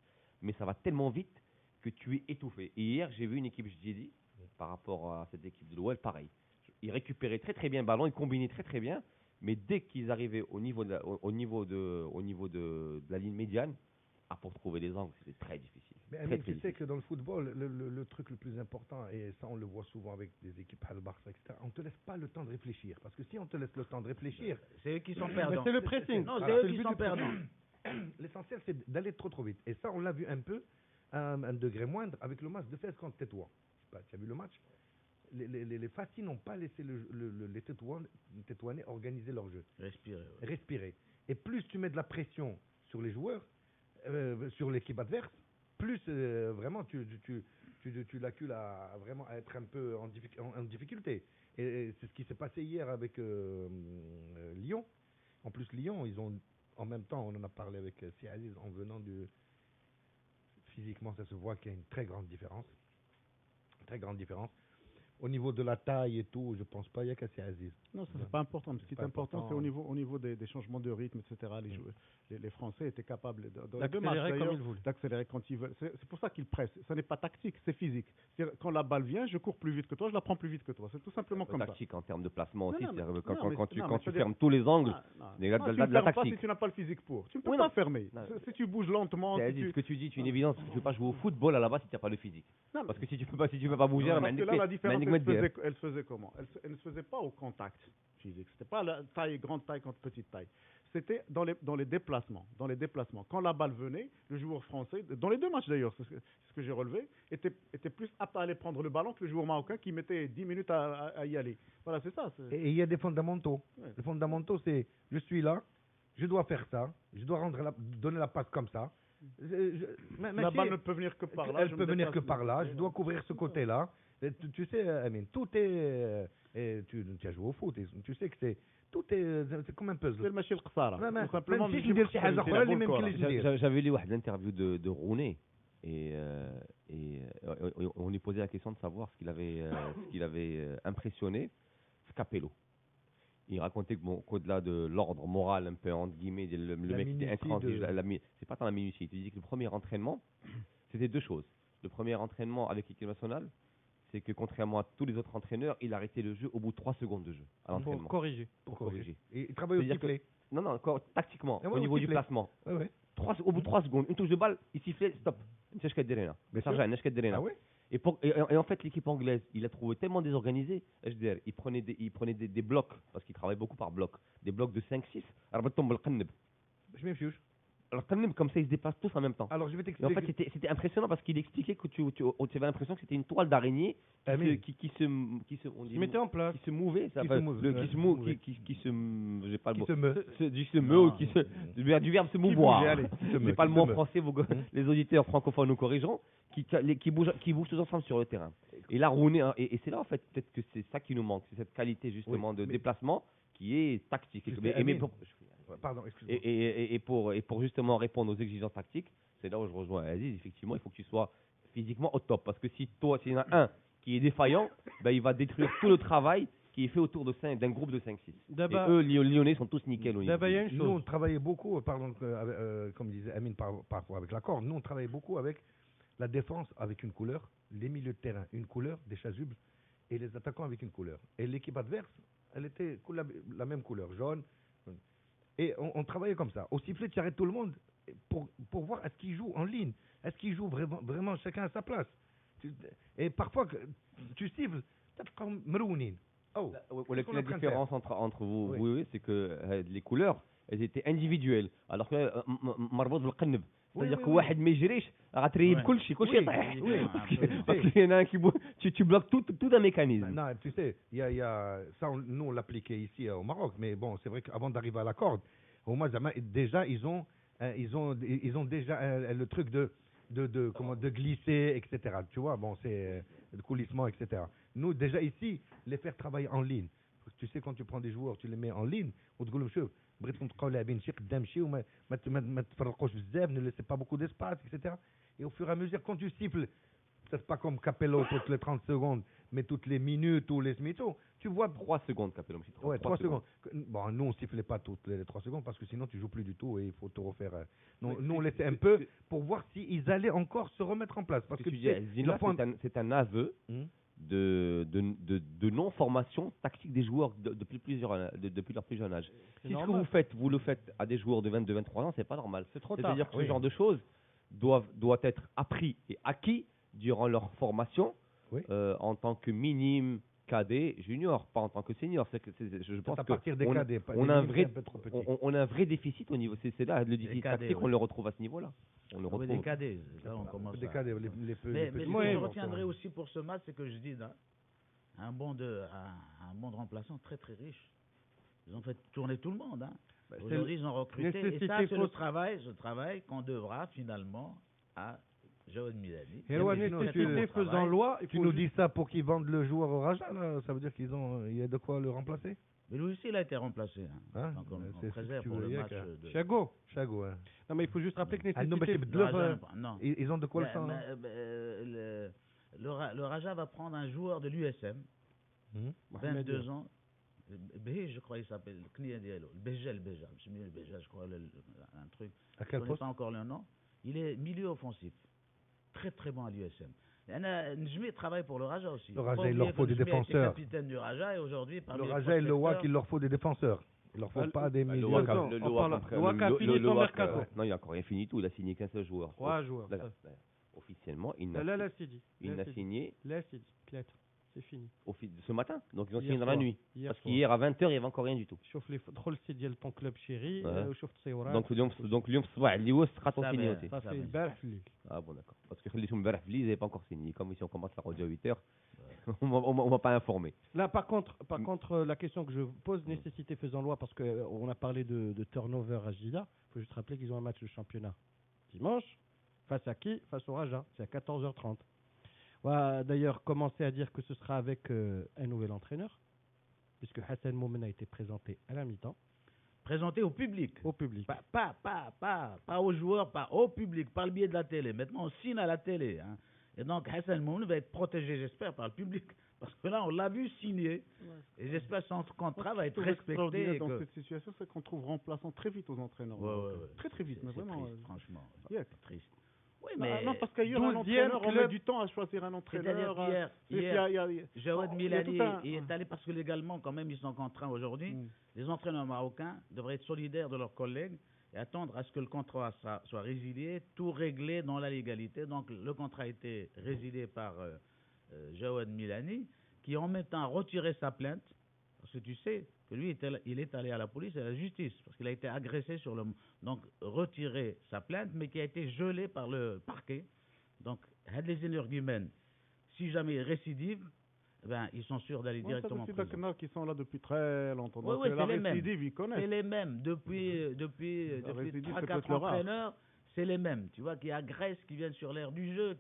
mais ça va tellement vite que tu es étouffé. Et hier, j'ai vu une équipe JD, par rapport à cette équipe de l'OL, pareil. Ils récupéraient très très bien le ballon, ils combinaient très très bien, mais dès qu'ils arrivaient au niveau de la ligne médiane, pour trouver les angles, c'était très difficile. Mais très, Amine, très tu sais que dans le football, le truc le plus important, et ça on le voit souvent avec des équipes Al-Barça, etc., on ne te laisse pas le temps de réfléchir. Parce que si on te laisse le temps de réfléchir... C'est eux qui sont perdants. C'est le pressing. Non, c'est eux qui sont perdants. L'essentiel, c'est d'aller trop vite. Et ça, on l'a vu un peu, à un degré moindre, avec le match de Fès contre Tétouan. Tu as vu le match? Les Fassi n'ont pas laissé les Tétouanais organiser leur jeu. Respirer. Et plus tu mets de la pression sur les joueurs, sur l'équipe adverse, plus vraiment tu l'accules à vraiment à être un peu en difficulté. Et c'est ce qui s'est passé hier avec Lyon. En plus, Lyon, ils ont en même temps, on en a parlé avec Siaziz en venant du... Physiquement, ça se voit qu'il y a une très grande différence. Très grande différence. Au niveau de la taille et tout, je pense pas, il y a qu'à Aziz. Non, ça c'est pas important. Ce qui est important, c'est au niveau des changements de rythme, etc. Les Français étaient capables d'accélérer quand ils veulent. C'est pour ça qu'ils pressent. Ce n'est pas tactique, c'est physique. Quand la balle vient, je cours plus vite que toi, je la prends plus vite que toi. C'est tout simplement comme ça. Tactique en termes de placement aussi. Quand tu fermes tous les angles, il y a de la tactique. Si tu n'as pas le physique pour, tu ne peux pas fermer. Si tu bouges lentement. Ce que tu dis, c'est une évidence. Tu ne peux pas jouer au football à la base si tu n'as pas le physique. Parce que si tu peux pas bouger, la différence, elle se faisait comment? Elle ne se faisait pas au contact physique. C'était pas la taille, grande taille contre petite taille. C'était dans les déplacements. Quand la balle venait, le joueur français, dans les deux matchs d'ailleurs, c'est ce que j'ai relevé, était plus apte à aller prendre le ballon que le joueur marocain qui mettait 10 minutes à y aller. Voilà, c'est ça. Et il y a des fondamentaux. Ouais. Les fondamentaux, c'est je suis là, je dois faire ça, je dois donner la passe comme ça. La balle ne peut venir que par là. Elle peut venir que par là. Je dois couvrir ce côté-là. Tu sais, Amine, tout est... tu as joué au foot, tu sais que c'est comme un puzzle. C'est le match al-Qsara. J'avais lu une interview de Rounet et on lui posait la question de savoir ce qu'il avait impressionné Capello. Il racontait qu'au-delà de l'ordre moral un peu entre guillemets, le mec était intransigeant. C'est pas tant la minutie. Il disait que le premier entraînement, c'était deux choses. Le premier entraînement avec l'équipe nationale, c'est que contrairement à tous les autres entraîneurs, il arrêtait le jeu au bout de 3 secondes de jeu à l'entraînement. Pour corriger. Et il travaille au sifflet. Non, tactiquement, au niveau du placement. Ouais. Au bout de 3 secondes, une touche de balle, il sifflait, stop. Et en fait, l'équipe anglaise, il a trouvé tellement désorganisé, HDR, il prenait des blocs, parce qu'il travaille beaucoup par blocs, des blocs de 5-6, je m'infuge. Alors quand même, comme ça, ils se déplacent tous en même temps. Alors je vais t'expliquer. En fait, c'était impressionnant parce qu'il expliquait que tu avais l'impression que c'était une toile d'araignée qui se mettait en place, qui se mouvait, du verbe se mouvoir. C'est pas le mot en français, les auditeurs francophones nous corrigeront, qui bougent tous ensemble sur le terrain. Et là, Rooney, et c'est là en fait peut-être que c'est ça qui nous manque, c'est cette qualité justement de déplacement qui est tactique. Pardon, excuse-moi. Et pour justement répondre aux exigences tactiques, c'est là où je rejoins Aziz. Effectivement, il faut que tu sois physiquement au top. Parce que s'il y en a un qui est défaillant, il va détruire tout le travail qui est fait autour d'un groupe de 5-6. Et eux, les Lyonnais, sont tous nickel au niveau. Nous, on travaillait beaucoup, comme disait Amine parfois avec la corde, nous, on travaillait beaucoup avec la défense avec une couleur, les milieux de terrain, une couleur, des chasubles, et les attaquants avec une couleur. Et l'équipe adverse, elle était la même couleur, jaune. Et on travaillait comme ça. Au sifflet, tu arrêtes tout le monde pour voir est-ce qu'ils jouent en ligne. Est-ce qu'ils jouent vraiment chacun à sa place. Et parfois, tu siffles, Marounine. La différence entre vous, c'est que les couleurs, elles étaient individuelles. Alors que Marbouz Belqenneb, c'est-à-dire que واحد ما يجريش غتريب كلشي يطيح. Parce qu'il y en a un qui tu bloques tout un mécanisme. Non, tu sais, ça nous on l'appliquait ici au Maroc, mais bon, c'est vrai qu'avant d'arriver à la corde, au moins déjà ils ont déjà le truc de de glisser, etc. Tu vois, bon, c'est de coulissement, etc. Nous, déjà ici, les faire travailler en ligne. Tu sais, quand tu prends des joueurs, tu les mets en ligne, on te dit, شوف بغيتكم تبقاو لاعبين شي قدام شي وما ما تفرقوش بزاف, ne laissez pas beaucoup d'espace, etc. Et au fur et à mesure, quand tu siffles, c'est pas comme Capello toutes les 30 secondes, mais toutes les minutes ou les smitos, tu vois 3 secondes, Capello. Ouais, 3 secondes. Bon, nous, on sifflait pas toutes les 3 secondes parce que sinon, tu joues plus du tout et il faut te refaire. Nous, on laissait un peu pour voir s'ils allaient encore se remettre en place. Parce que c'est un aveu de non-formation tactique des joueurs depuis leur plus jeune âge. Si ce que vous le faites à des joueurs de 22-23 ans, c'est pas normal. C'est trop tard. C'est-à-dire que ce genre de choses doit être appris et acquis durant leur formation en tant que minime, cadet, junior, pas en tant que senior. Je pense qu'on a un vrai déficit au niveau. C'est là le déficit tactique, on le retrouve à ce niveau-là. On le retrouve. Des cadets, là on commence. Des cadets, mais ce que je retiendrai aussi pour ce match, c'est que je dis un bon de remplaçants très très riche. Ils ont fait tourner tout le monde. Hein. Aujourd'hui, ils ont recruté. Et ça, c'est le travail qu'on devra finalement à Jawed Milani. Faisant loi, tu nous dis ça pour qu'ils vendent le joueur au Raja, là. Ça veut dire qu'il y a de quoi le remplacer. Mais lui aussi, il a été remplacé. Donc on préserve pour le match de... Chago, hein. Non, mais il faut juste rappeler que ils ont de quoi le faire. Le Raja va prendre un joueur de l'USM, 22 ans. Je crois qu'il s'appelle Béja, je crois, un truc. À quel poste? Je ne connais pas encore le nom. Il est milieu offensif. Très très bon à l'USM. Njmi travaille pour le Raja aussi. Le Raja, il leur faut des défenseurs. Capitaine du Raja et aujourd'hui le Raja et le WAC, il leur faut des défenseurs. Il leur faut pas des milieux. Le WAC a fini son mercato. Non, il a encore rien fini tout. Il a signé qu'un seul joueur. 3 joueurs. Officiellement, il n'a signé. C'est fini. Ce matin. Donc ils ont signé dans la nuit. Parce qu'hier à 20h, il n'y avait encore rien du tout. Chauffe les drôles, c'est de ton club chéri. Donc Lyon Swa, Lyon sera signé aussi. Ça fait Berf League. Ah bon, d'accord. Parce que les Berf League, ils n'avaient pas encore signé. Comme ici, on commence la radio à 8h, on ne va pas informer. Là, par contre, la question que je pose, nécessité faisant loi, parce qu'on a parlé de turnover à Jida. Il faut juste rappeler qu'ils ont un match de championnat dimanche. Face à qui? Face au Raja. C'est à 14h30. On va d'ailleurs commencer à dire que ce sera avec un nouvel entraîneur, puisque Hassan Moumen a été présenté à la mi-temps. Présenté au public. Au public. Pas aux joueurs, pas au public, par le biais de la télé. Maintenant, on signe à la télé. Hein. Et donc, Hassan Moumen va être protégé, j'espère, par le public. Parce que là, on l'a vu signer. Et j'espère que son contrat va être respecté. Dans cette situation, c'est qu'on trouve remplaçant très vite aux entraîneurs. Très très vite, mais vraiment. Triste, franchement. Triste. Oui, mais non, parce qu'ailleurs, un entraîneur, on met du temps à choisir un entraîneur. Hier, Jawed Milani est allé parce que légalement, quand même, ils sont contraints aujourd'hui. Les entraîneurs marocains devraient être solidaires de leurs collègues et attendre à ce que le contrat soit résilié, tout réglé dans la légalité. Donc, le contrat a été résilié par Jawed Milani, qui en même temps a retiré sa plainte, parce que tu sais que lui, il est allé à la police et à la justice, parce qu'il a été agressé sur le... Donc, retirer sa plainte, mais qui a été gelée par le parquet. Donc, les énergumènes, si jamais ils récidivent, ils sont sûrs d'aller directement en prison. Qui sont là depuis très longtemps. Oui, c'est les mêmes. C'est les mêmes. Depuis 3-4 entraîneurs, c'est les mêmes, tu vois, qui agressent, qui viennent sur l'air du jeu,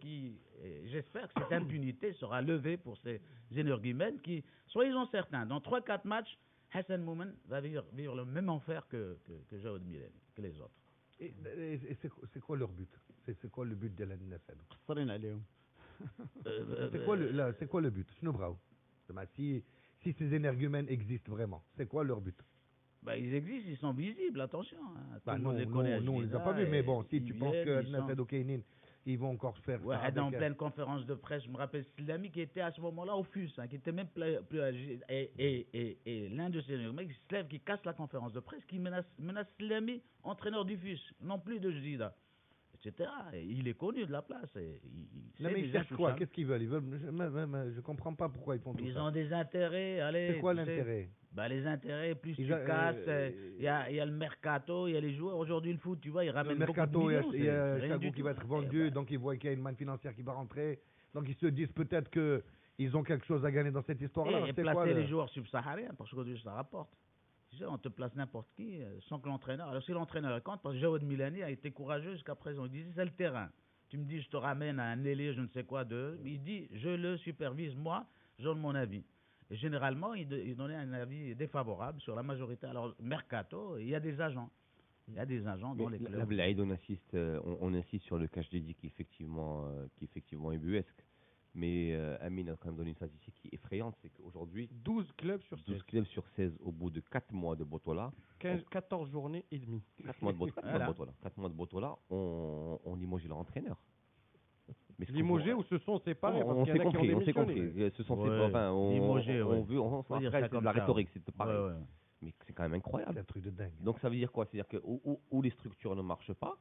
j'espère que cette impunité sera levée pour ces énergumènes qui, soyez-en certains, dans 3-4 matchs, Hassan Moumen va vivre le même enfer que Jawed Milani, que les autres. Et c'est quoi leur but? C'est quoi le but de la NFL? C'est quoi le but? Si ces énergumènes existent vraiment, c'est quoi leur but? Ils existent, ils sont visibles, attention. Hein. Nous, on les a pas vus, mais bon, si tu penses que Nafed Okeinin, ils vont encore faire ça. En pleine conférence de presse, je me rappelle Slami qui était à ce moment-là au FUS, qui était même plus âgé. Et l'un de ces mecs qui se lève, qui casse la conférence de presse, qui menace Slami, entraîneur du FUS, non plus de Jida, etc. Et il est connu de la place. Mais ils cherchent quoi? Qu'est-ce qu'ils veulent? Je comprends pas pourquoi ils font tout ça. Ils ont des intérêts. Allez, c'est quoi l'intérêt? Les intérêts, plus tu casses, il y a le mercato, il y a les joueurs. Aujourd'hui, le foot, tu vois, ils ramènent beaucoup de millions. Il y a Chago qui va être vendu, donc ils voient qu'il y a une manne financière qui va rentrer. Donc ils se disent peut-être qu'ils ont quelque chose à gagner dans cette histoire-là. Et placer les joueurs subsahariens, parce que ça rapporte. Tu sais, on te place n'importe qui sans que l'entraîneur... Alors si l'entraîneur compte, parce que Jawed Milani a été courageux jusqu'à présent. Il disait c'est le terrain. Tu me dis, je te ramène à un ailier, je ne sais quoi d'eux. Il dit, je le supervise, moi, je donne mon avis. Et généralement, il donnait un avis défavorable sur la majorité. Alors, Mercato, il y a des agents. Il y a des agents dans les clubs. La Blaïd, on insiste sur le cash dédié qui effectivement est buesque. Mais Amine a quand même donné une statistique qui est effrayante, c'est qu'aujourd'hui 12 clubs sur 16. 12 clubs sur 16 au bout de 4 mois de Botola. 14 journées et demie. 4 mois de Botola, on limogeait leur entraîneur. Limogé ou se sont séparés parce on qu'il y en a qui ont s'est démissionné. compris. Se sont séparés. Enfin, limogé, on après, c'est de la rhétorique, c'est pareil. Ouais. Mais c'est quand même incroyable. C'est un truc de dingue. Donc ça veut dire quoi? C'est-à-dire que ou les structures ne marchent pas,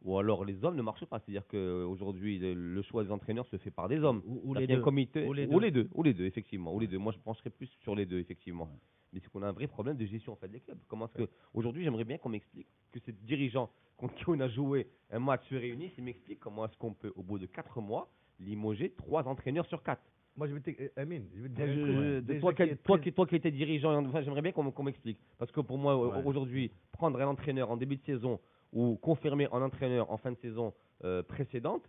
ou alors les hommes ne marchent pas. C'est-à-dire qu'aujourd'hui, le choix des entraîneurs se fait par des hommes. Ou les Il y a un deux. comité, Ou les deux, effectivement. Ou les deux. Moi, je pencherais plus sur les deux, effectivement. Mais c'est qu'on a un vrai problème de gestion en fait, des clubs. Comment est-ce que aujourd'hui, j'aimerais bien qu'on m'explique que ces dirigeants contre qui on a joué un match se réunissent, ils m'expliquent comment est-ce qu'on peut, au bout de 4 mois, limoger 3 entraîneurs sur 4. Moi, Amine, je vais te dire Toi qui étais dirigeant, enfin, j'aimerais bien qu'on m'explique. Parce que pour moi, aujourd'hui, prendre un entraîneur en début de saison ou confirmer un entraîneur en fin de saison précédente,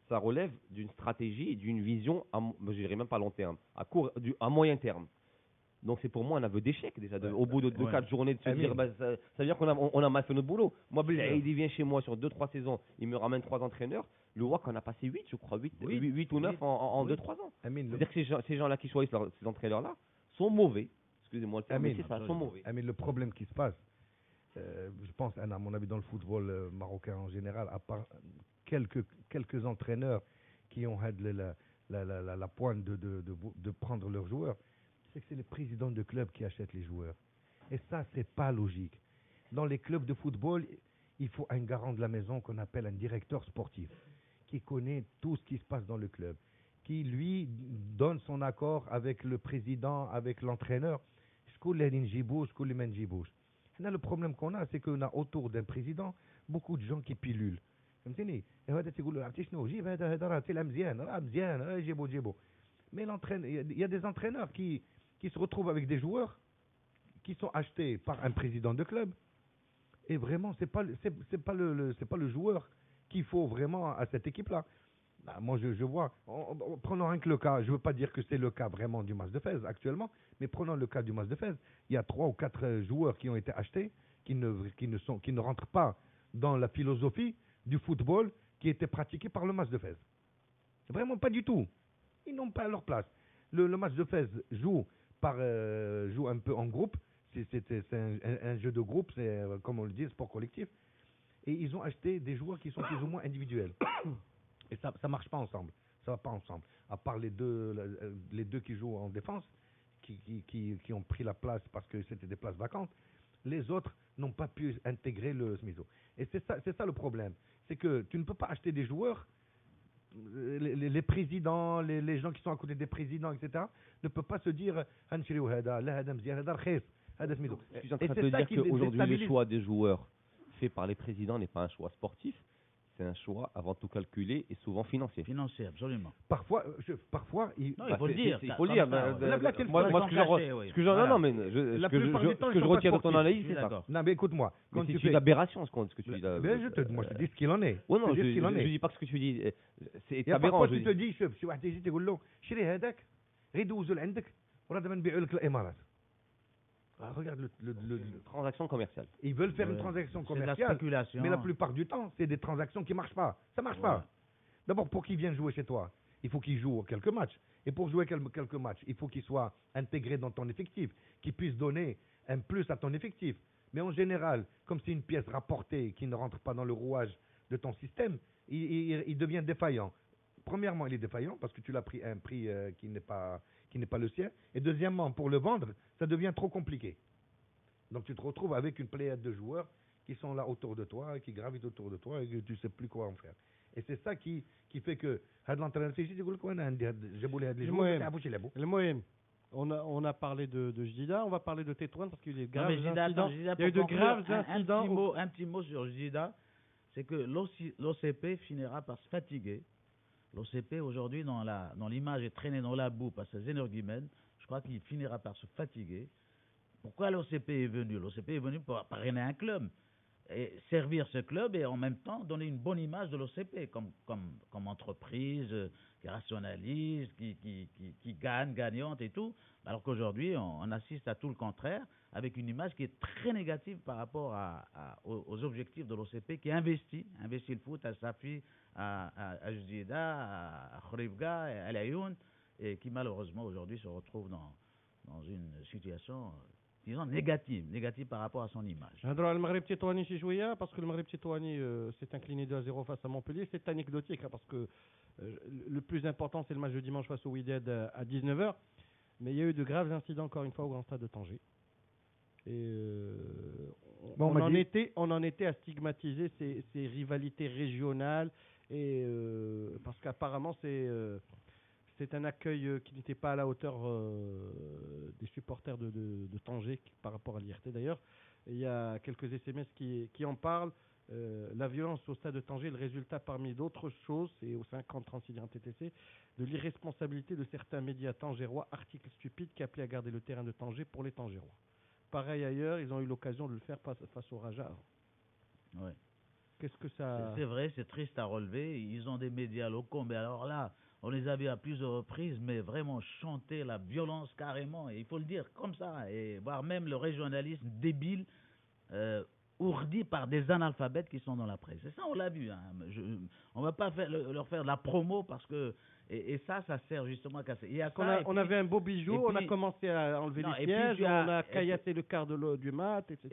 ça relève d'une stratégie et d'une vision, je dirais même pas à long terme, à moyen terme. Donc c'est pour moi un aveu d'échec déjà, au bout de 4 journées de se dire, ça veut dire qu'on a mal fait notre boulot. Moi, il vient chez moi sur 2-3 saisons, il me ramène 3 entraîneurs. Le WAC en a passé 8, je crois, 8 ou 9 en 2-3 ans. C'est-à-dire que ces gens-là qui choisissent ces entraîneurs-là sont mauvais. Excusez-moi le terme, mais c'est ça, sont mauvais. Le problème qui se passe, je pense, à mon avis, dans le football marocain en général, à part quelques entraîneurs qui ont la pointe de prendre leurs joueurs, c'est que c'est les présidents de clubs qui achètent les joueurs. Et ça, c'est pas logique. Dans les clubs de football, il faut un garant de la maison qu'on appelle un directeur sportif, qui connaît tout ce qui se passe dans le club, qui lui donne son accord avec le président, avec l'entraîneur. Le problème qu'on a, c'est qu'on a autour d'un président beaucoup de gens qui pilulent. Mais il y a des entraîneurs qui se retrouvent avec des joueurs qui sont achetés par un président de club. Et vraiment, c'est pas le joueur qu'il faut vraiment à cette équipe-là. Moi, je vois, prenons rien que le cas, je ne veux pas dire que c'est le cas vraiment du Mas de Fès actuellement, mais prenons le cas du Mas de Fès. Il y a 3 ou 4 joueurs qui ont été achetés, qui ne rentrent pas dans la philosophie du football qui était pratiqué par le Mas de Fès. Vraiment pas du tout. Ils n'ont pas leur place. Le Mas de Fès joue un peu en groupe. C'est un jeu de groupe, c'est comme on le dit, sport collectif. Et ils ont acheté des joueurs qui sont plus ou moins individuels. Et ça marche pas ensemble. Ça va pas ensemble. À part les deux qui jouent en défense, qui ont pris la place parce que c'était des places vacantes, les autres n'ont pas pu intégrer le SMISO. Et c'est ça le problème. C'est que tu ne peux pas acheter des joueurs, les présidents, les gens qui sont à côté des présidents, etc., ne peuvent pas se dire « Je suis en train de dire qu'aujourd'hui, le choix des joueurs fait par les présidents n'est pas un choix sportif, c'est un choix avant tout calculé et souvent financier. Financier, absolument. Parfois, il faut le dire. Il faut le dire. Ce que je retiens de ton analyse, c'est ça. Non, mais écoute-moi. C'est une aberration ce que tu dis là. Moi, je te dis ce qu'il en est. Oui, non, je ne dis pas que ce que tu dis. C'est aberrant. Parfois, tu te dis, شوف شي واحد يجي تقول له شري هذاك غير دوزو لعندك وراه دابا نبيعوا لك الامارات. Regarde transaction commerciale. Ils veulent faire une transaction commerciale, mais la plupart du temps, c'est des transactions qui ne marchent pas. Ça ne marche pas. D'abord, pour qu'ils viennent jouer chez toi, il faut qu'ils jouent quelques matchs. Et pour jouer quelques matchs, il faut qu'ils soient intégrés dans ton effectif, qu'ils puissent donner un plus à ton effectif. Mais en général, comme c'est une pièce rapportée qui ne rentre pas dans le rouage de ton système, il devient défaillant. Premièrement, il est défaillant parce que tu l'as pris à un prix qui n'est pas le sien. Et deuxièmement, pour le vendre, ça devient trop compliqué. Donc tu te retrouves avec une pléiade de joueurs qui sont là autour de toi, qui gravitent autour de toi et que tu ne sais plus quoi en faire. Et c'est ça qui fait que on a parlé de Jdida, on va parler de Tétouan parce qu'il y a eu de graves incidents. Il y a eu de graves incidents. Un petit mot sur Jdida, c'est que l'OCP finira par se fatiguer. L'OCP aujourd'hui dans l'image est traîné dans la boue par ses énergumènes. Je crois qu'il finira par se fatiguer. Pourquoi l'OCP est venu? L'OCP est venu pour parrainer un club. et servir ce club et en même temps donner une bonne image de l'OCP comme entreprise qui rationalise, qui gagne, gagnante et tout. Alors qu'aujourd'hui, on assiste à tout le contraire, avec une image qui est très négative par rapport aux objectifs de l'OCP, qui investit le foot à Safi, à Jdida, à Khouribga, à Al Ayoun, et qui malheureusement aujourd'hui se retrouve dans une situation, disons, négative par rapport à son image. نهضروا على المغرب التطواني شي شويه باسكو المغرب التطواني s'est incliné 2-0 face à Montpellier. C'est anecdotique parce que le plus important c'est le match de dimanche face au Wydad à 19h. Mais il y a eu de graves incidents encore une fois au Grand Stade de Tanger. Et on en était à stigmatiser ces rivalités régionales et parce qu'apparemment c'est un accueil qui n'était pas à la hauteur des supporters de Tanger par rapport à l'IRT d'ailleurs. Il y a quelques SMS qui en parlent. La violence au stade de Tanger, le résultat parmi d'autres choses, c'est au 50-36 TTC, de l'irresponsabilité de certains médias tangérois, articles stupides qui appelaient à garder le terrain de Tanger pour les Tangérois. Pareil ailleurs, ils ont eu l'occasion de le faire face au Raja. Ouais. Qu'est-ce que ça... C'est vrai, c'est triste à relever. Ils ont des médias locaux, mais alors là, on les a vus à plusieurs reprises, mais vraiment chanter la violence carrément, et il faut le dire comme ça, et voire même le régionalisme débile, ourdi par des analphabètes qui sont dans la presse. Et ça, on l'a vu. Hein. On ne va pas leur faire de la promo parce que... Et ça sert justement à casser. On avait un beau bijou, on a commencé à enlever les sièges, on a caillassé le quart du mat, etc.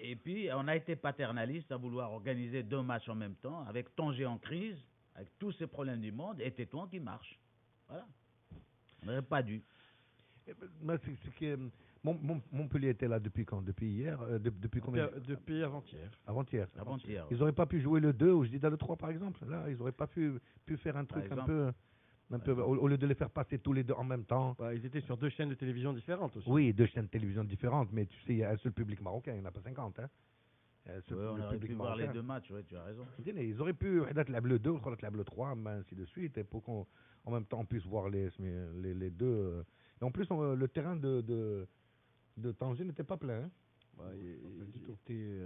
Et puis, on a été paternaliste à vouloir organiser 2 matchs en même temps, avec Tanger en crise, avec tous ces problèmes du monde, et Tétouan qui marche. Voilà. On n'aurait pas dû. Montpellier était là depuis quand? Depuis hier? Depuis combien? Depuis avant-hier. Avant-hier. Avant-hier. Ils n'auraient pas pu jouer le 2 ou je dis dans le 3 par exemple. Là, ils n'auraient pas pu faire un truc un peu au lieu de les faire passer tous les deux en même temps. Ils étaient sur 2 chaînes de télévision différentes aussi. Oui, 2 chaînes de télévision différentes, mais tu sais, il y a un seul public marocain, il n'y en a pas 50. Hein. On aurait pu voir les 2 matchs, ouais, tu as raison. Ils auraient pu le 2, le 3, ainsi de suite, et pour qu'en même temps on puisse voir les deux. Et en plus, le terrain de Tanger n'était pas plein. Hein. Il était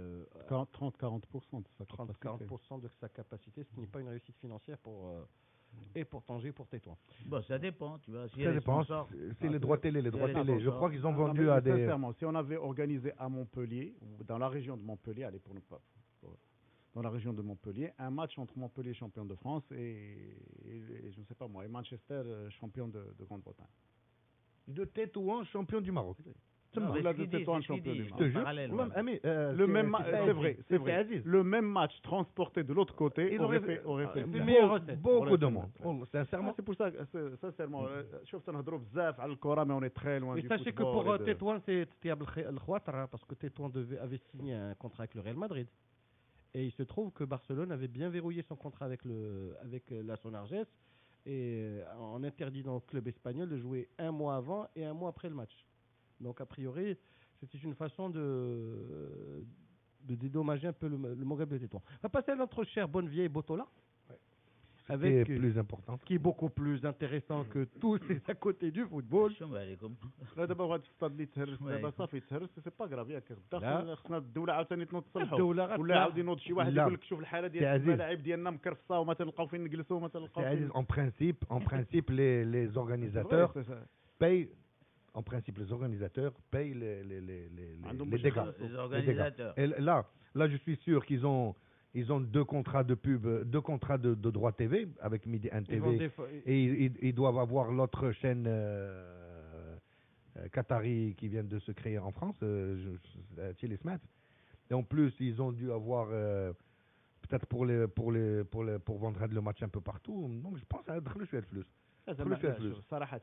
30-40% de sa capacité. 30-40% de sa capacité, ce qui n'est pas une réussite financière et pour Tanger, pour Tétouan. Bon, ça dépend, tu vois. Ça dépend, c'est les droits télé. Je crois qu'ils ont vendu à des... Sincèrement, si on avait organisé à Montpellier, ou dans la région de Montpellier, allez, pour ne pas... Dans la région de Montpellier, un match entre Montpellier, champion de France, et je ne sais pas moi, et Manchester, champion de Grande-Bretagne. De Tétouan, champion du Maroc. De Tétouan, champion du Maroc. Je te jure. Le même match, c'est vrai. Le même match transporté de l'autre côté aurait fait beaucoup de monde. Sincèrement, c'est pour ça, sincèrement, شوف تنهضروا بزاف على الكرة, mais on est très loin du football. Sachez que pour Tétouan, c'est Thiab El-Khouatra, parce que Tétouan avait signé un contrat avec le Real Madrid. Et il se trouve que Barcelone avait bien verrouillé son contrat avec la Sonarges et en interdisant au club espagnol de jouer 1 mois avant et 1 mois après le match. Donc a priori, c'était une façon de dédommager un peu le Maghreb de Tétouan. On va passer à notre cher bonne vieille Botola. Avec plus important. Qui est beaucoup plus intéressant que tous ces à côté du football. لا دابا غادي الصاد اللي تهرس دابا صافي تهرس سي با غراف ياك غدا خصنا الدولة عاوتاني تنوض تصلحوا ولا عاودي ينوض شي واحد يقول لك شوف الحالة ديال الملاعب ديالنا مكرفصة وما تلقاو فين نجلسوا وما تلقاو فين. En principe les organisateurs payent. En principe, les organisateurs payent les dégâts. Les organisateurs. Et là, je suis sûr qu'ils ont 2 contrats de pub, 2 contrats de droit TV avec Midi 1 TV. Et ils doivent avoir l'autre chaîne Qatari qui vient de se créer en France, Chili Smith. Et en plus, ils ont dû avoir peut-être pour vendre le match un peu partout. Donc, je pense à دخلوا شوية الفلوس. صراحة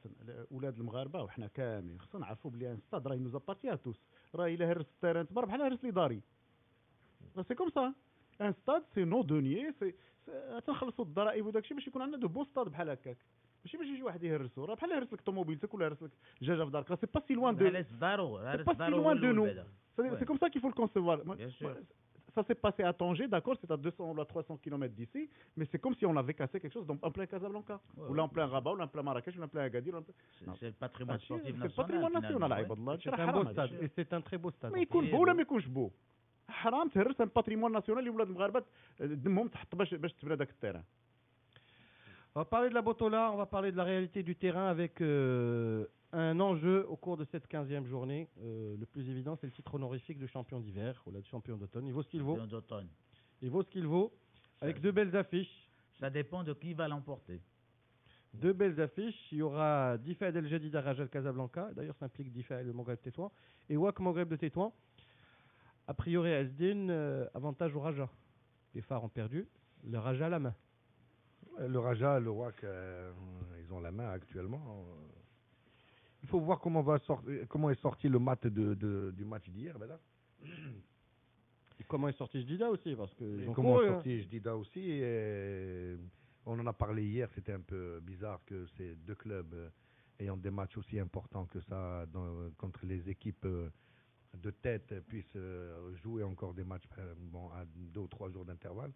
أولاد المغاربة وحنا كاملين خصنا نعرفوا بلي ان ستاد راه nous appartient à tous. راه إلا هرس التيران تبار بحال هرس لي داري. سي كوم سا. ان ستاد سي نو دونيي تنخلصوا الضرائب وداكشي باش يكون عندنا دو بو ستاد بحال هكاك. ماشي باش يجي واحد يهرسو راه بحال هرس لك طوموبيلتك ولا هرس لك دجاجة في دارك. سي با سي لوان دو. سي لوان دو نو. C'est comme ça qu'il faut le concevoir. Ça s'est passé à Tanger, d'accord, c'est à 200 ou à 300 km d'ici, mais c'est comme si on avait cassé quelque chose en plein Casablanca, ou là en plein Rabat, ou là en plein Marrakech, ou là en plein Agadir. C'est le patrimoine sportif national. C'est le patrimoine national, C'est un beau stade, et c'est un très beau stade. Mais il يكون beau ولا ما يكونش beau. حرام تهرس ان باتريمون ناسيونال اللي ولاد المغاربه دمهم تحط باش تبنى داك التيران. On va parler de la Botola, on va parler de la réalité du terrain avec un enjeu au cours de cette 15e journée. Le plus évident, c'est le titre honorifique de champion d'hiver ou de champion d'automne. Il vaut ce qu'il vaut. Il vaut ce qu'il vaut. Avec deux belles affiches. Ça dépend de qui va l'emporter. Deux belles affiches. Il y aura Difad El Jadida Raja Casablanca. D'ailleurs, ça implique Difad le Maghreb de Tétouan. Et Wak Maghreb de Tétouan. A priori, Asdin, avantage au Raja. Les phares ont perdu. Le Raja à la main. Le Raja, le WAC, ils ont la main actuellement. Il faut voir comment est sorti le mat du match d'hier. Ben là. Et comment est sorti Jdida aussi parce que comment est sorti Jdida aussi. On en a parlé hier, c'était un peu bizarre que ces deux clubs ayant des matchs aussi importants que ça contre les équipes de tête puissent jouer encore des matchs à 2 ou 3 jours d'intervalle.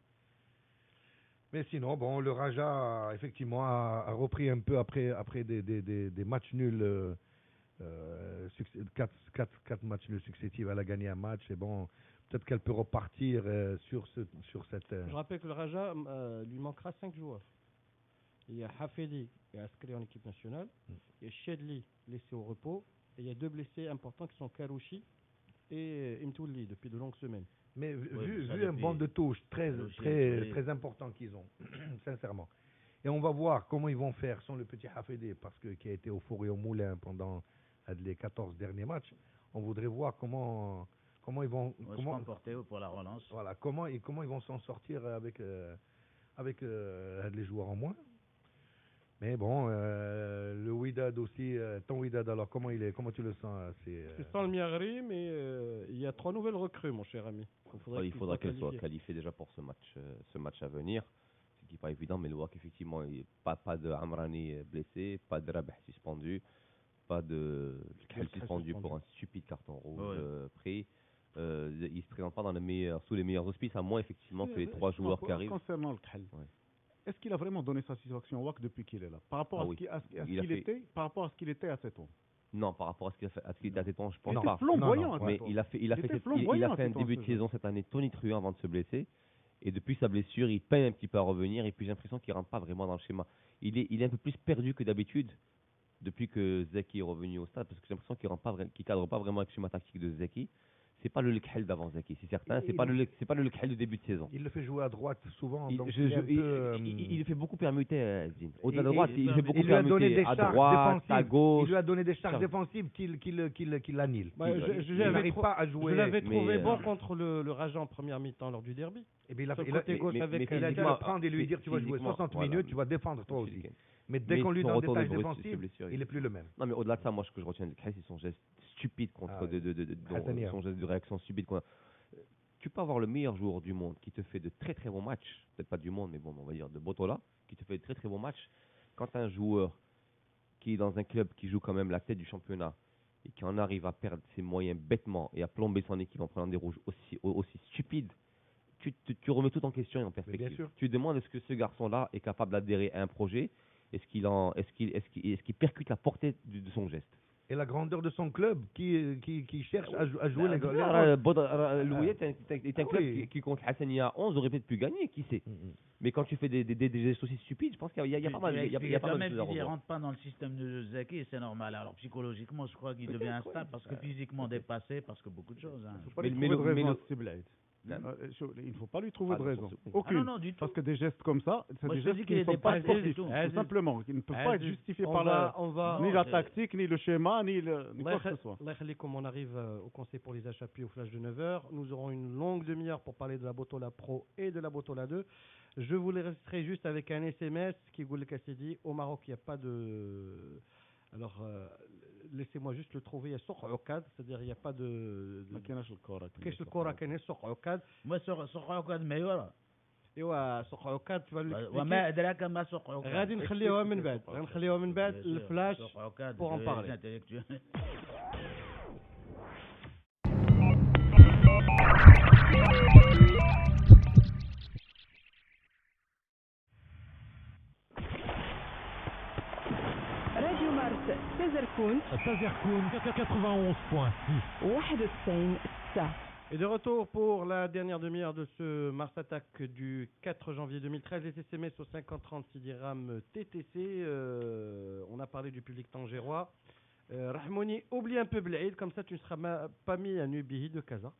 Mais sinon, bon, le Raja, effectivement, a repris un peu après des matchs nuls, 4 matchs nuls successifs. Elle a gagné un match, et bon, peut-être qu'elle peut repartir sur cette... Je rappelle que le Raja lui manquera 5 joueurs. Il y a Hafedi et Askari en équipe nationale, il y a Shedli laissé au repos, et il y a 2 blessés importants qui sont Karouchi et Imtouli depuis de longues semaines. Mais vu un banc de touche très important qu'ils ont, sincèrement. Et on va voir comment ils vont faire sans le petit Hafedi, parce que qui a été au four et au moulin pendant les 14 derniers matchs. On voudrait voir comment ils vont se comporter pour la relance. Voilà, comment ils vont s'en sortir avec les joueurs en moins. Mais bon, le Wydad aussi, ton Wydad alors comment tu le sens? C'est sans le Miagri, mais il y a 3 nouvelles recrues, mon cher ami. Il faudra qu'elle soit qualifiée déjà pour ce match à venir. Ce qui n'est pas évident, mais le WAC, effectivement, pas de Amrani blessé, pas de Rabah suspendu, pas de Khel suspendu pour un stupide carton rouge pris. Il ne se présente pas sous les meilleurs auspices, à moins effectivement que les 3 joueurs qui arrivent. Concernant le Khel, est-ce qu'il a vraiment donné sa satisfaction au WAC depuis qu'il est là, par rapport à ce qu'il était à 7 ans? Non, par rapport à ce qu'il était à 7 ans, je pense pas. pas. Flamboyant, mais il a fait un début de saison cette année tonitruant avant de se blesser. Et depuis sa blessure, il peine un petit peu à revenir. Et puis j'ai l'impression qu'il ne rentre pas vraiment dans le schéma. Il est un peu plus perdu que d'habitude depuis que Zeki est revenu au stade, parce que j'ai l'impression qu'il ne cadre pas vraiment avec le schéma tactique de Zeki. C'est pas le Lekhel d'avant Zeki, c'est certain. C'est pas le Lekhel de début de saison. Il le fait jouer à droite souvent. Il le fait beaucoup permuter, Zine. Au-delà de droite, il fait beaucoup permuter à droite, à gauche. Il lui a donné des charges défensives qu'il annule. Je n'arrive pas à jouer. Je l'avais trouvé bon contre le Raja en première mi-temps lors du derby. Et bien il a dû le prendre et lui dire tu vas jouer 60 minutes, tu vas défendre toi aussi. Mais dès qu'on lui donne des tâches défensives, il n'est plus le même. Non, mais au-delà de ça, moi, ce que je retiens de Khel, c'est son geste stupide son geste de réaction stupide. Tu peux avoir le meilleur joueur du monde qui te fait de très très bons matchs, peut-être pas du monde, mais bon, on va dire de Botola, qui te fait de très très bons matchs. Quand un joueur qui est dans un club qui joue quand même la tête du championnat et qui en arrive à perdre ses moyens bêtement et à plomber son équipe en prenant des rouges aussi stupides, tu remets tout en question et en perspective. Tu demandes est-ce que ce garçon-là est capable d'adhérer à un projet. Est-ce qu'il percute la portée de son geste? Et la grandeur de son club qui cherche à jouer les gars. Le Wydad est un club qui contre Hassania 11 aurait peut-être pu gagner, qui sait. Mais quand tu fais des gestes aussi stupides, je pense qu'il y a pas mal de choses à revoir. Même s'il ne rentre pas dans le système de Zeki, c'est normal. Alors psychologiquement, je crois qu'il devient instable parce que physiquement dépassé, parce que beaucoup de choses. Il ne faut pas lui trouver de raison. Aucune. Non, du tout. Parce que des gestes comme ça, c'est des gestes qui ne sont pas sportifs. Tout simplement. Qui ne peuvent pas être justifiés par ni la tactique, ni le schéma, ni quoi que ce soit. Comme on arrive au conseil pour les achats puis au flash de 9h, nous aurons une longue demi-heure pour parler de la Botola Pro et de la Botola 2. Je vous laisserai juste avec un SMS qui vous le dit. Au Maroc, il n'y a pas de... Alors, laissez-moi juste le trouver. Il y a Souk Oukad, c'est-à-dire il n'y a pas de... كاينش الكرة كاين سوق عكاد. ما سوق عكاد معيورة. ايوا سوق عكاد tu vas l'expliquer. وما أدراك ما سوق عكاد. غادي نخليوها من بعد الفلاش pour en parler. تزركون 91.6 91 6 Et de retour pour la dernière demi-heure de ce Mars Attack du 4 janvier 2013. Les SMS au 5030 dirhams TTC. On a parlé du public tangérois. Rahmouni, oublie un peu Blaïd, comme ça tu ne seras pas mis à Nubihi de Casa.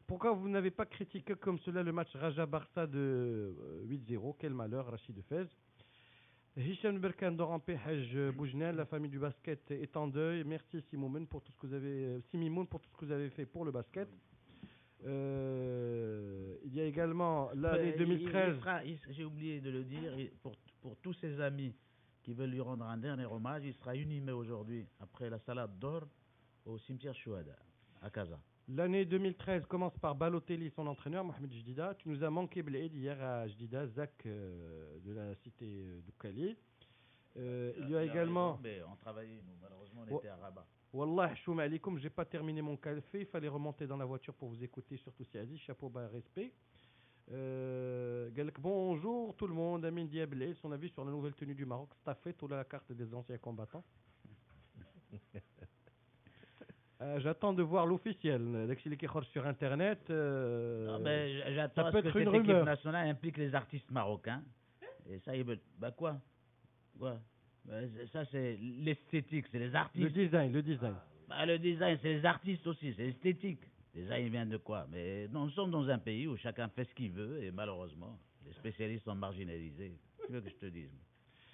Pourquoi vous n'avez pas critiqué comme cela le match Raja-Barça de 8-0? Quel malheur, Rachid Fez. Hicham Berkan d'Orampé, Haj Boujnel, la famille du basket est en deuil. Merci Simoun pour tout ce que vous avez fait pour le basket. Il y a également l'année 2013. J'ai oublié de le dire, pour tous ses amis qui veulent lui rendre un dernier hommage, il sera inhumé aujourd'hui, après la salade d'or, au cimetière Chouada, à Casa. L'année 2013 commence par Balotelli, son entraîneur, Mohamed Jdida. Tu nous as manqué Blaïd hier à Jdida, Zach de la cité d'Oukali. Il y a également. Mais on travaillait, nous, malheureusement, on était à Rabat. Wallah, choum alikoum, j'ai pas terminé mon café, il fallait remonter dans la voiture pour vous écouter, surtout si Aziz, chapeau bas, respect. Bonjour tout le monde, Amin Diablé, son avis sur la nouvelle tenue du Maroc, staffé, toute la carte des anciens combattants. J'attends de voir l'officiel, dès qu'il est sur internet. Non, mais j'attends ça peut que être cette une équipe rumeur nationale implique les artistes marocains. Et ça, ils veulent. Bah quoi ça, c'est l'esthétique, c'est les artistes. Le design. Le design, c'est les artistes aussi, c'est l'esthétique. Déjà, il vient de quoi? Mais non, nous sommes dans un pays où chacun fait ce qu'il veut et malheureusement, les spécialistes sont marginalisés. Tu veux que je te dise?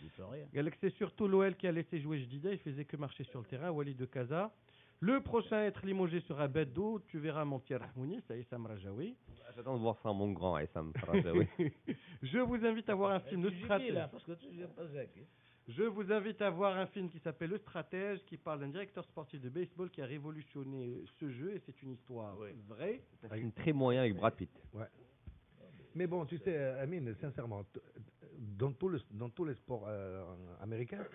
Il peut rien. C'est surtout l'OL qui a laissé jouer Jdida, il faisait que marcher sur le terrain, Walid de Casa. Le prochain à être limogé sera Beddou, tu verras mon petit Rahmouni, c'est Issam Rajaoui. J'attends de voir ça, mon grand Issam Rajaoui. Je vous invite à voir un film de stratège. Parce que tu viens pas Zach. Je vous invite à voir un film qui s'appelle Le Stratège, qui parle d'un directeur sportif de baseball qui a révolutionné ce jeu, et c'est une histoire vraie. C'est un film très moyen avec Brad Pitt. Ouais. Mais bon, tu sais, Amine, sincèrement, dans tous les sports américains,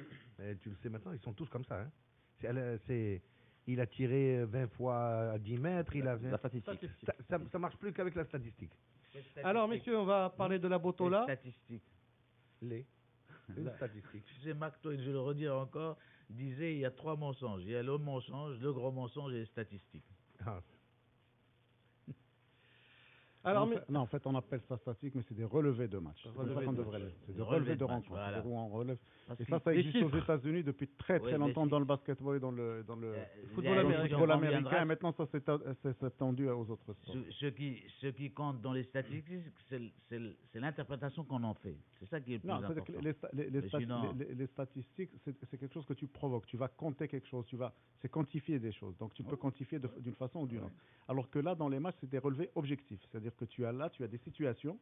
tu le sais maintenant, ils sont tous comme ça. Hein. Il a tiré 20 fois à 10 mètres, il a 20... La statistique. Ça marche plus qu'avec la statistique. Alors, messieurs, on va parler de la Botola. Statistiques. Une statistique. Tu sais, Mark Twain, je le redis encore, disait il y a 3 mensonges. Il y a le mensonge, le gros mensonge et les statistiques. Ah. Alors, en fait, on appelle ça statistique, mais c'est des relevés de match. C'est des relevés de rencontre. Voilà. Où on relève. Parce Et ça existe aux États-Unis depuis très longtemps dans le basketball et dans le football américain. Et maintenant, ça s'est étendu aux autres sports. Ce qui compte dans les statistiques, c'est l'interprétation qu'on en fait. C'est ça qui est le plus important. Les statistiques, c'est quelque chose que tu provoques. Tu vas compter quelque chose. C'est quantifier des choses. Donc, tu peux quantifier d'une façon ou d'une autre. Alors que là, dans les matchs, c'est des relevés objectifs. C'est-à-dire que tu as des situations,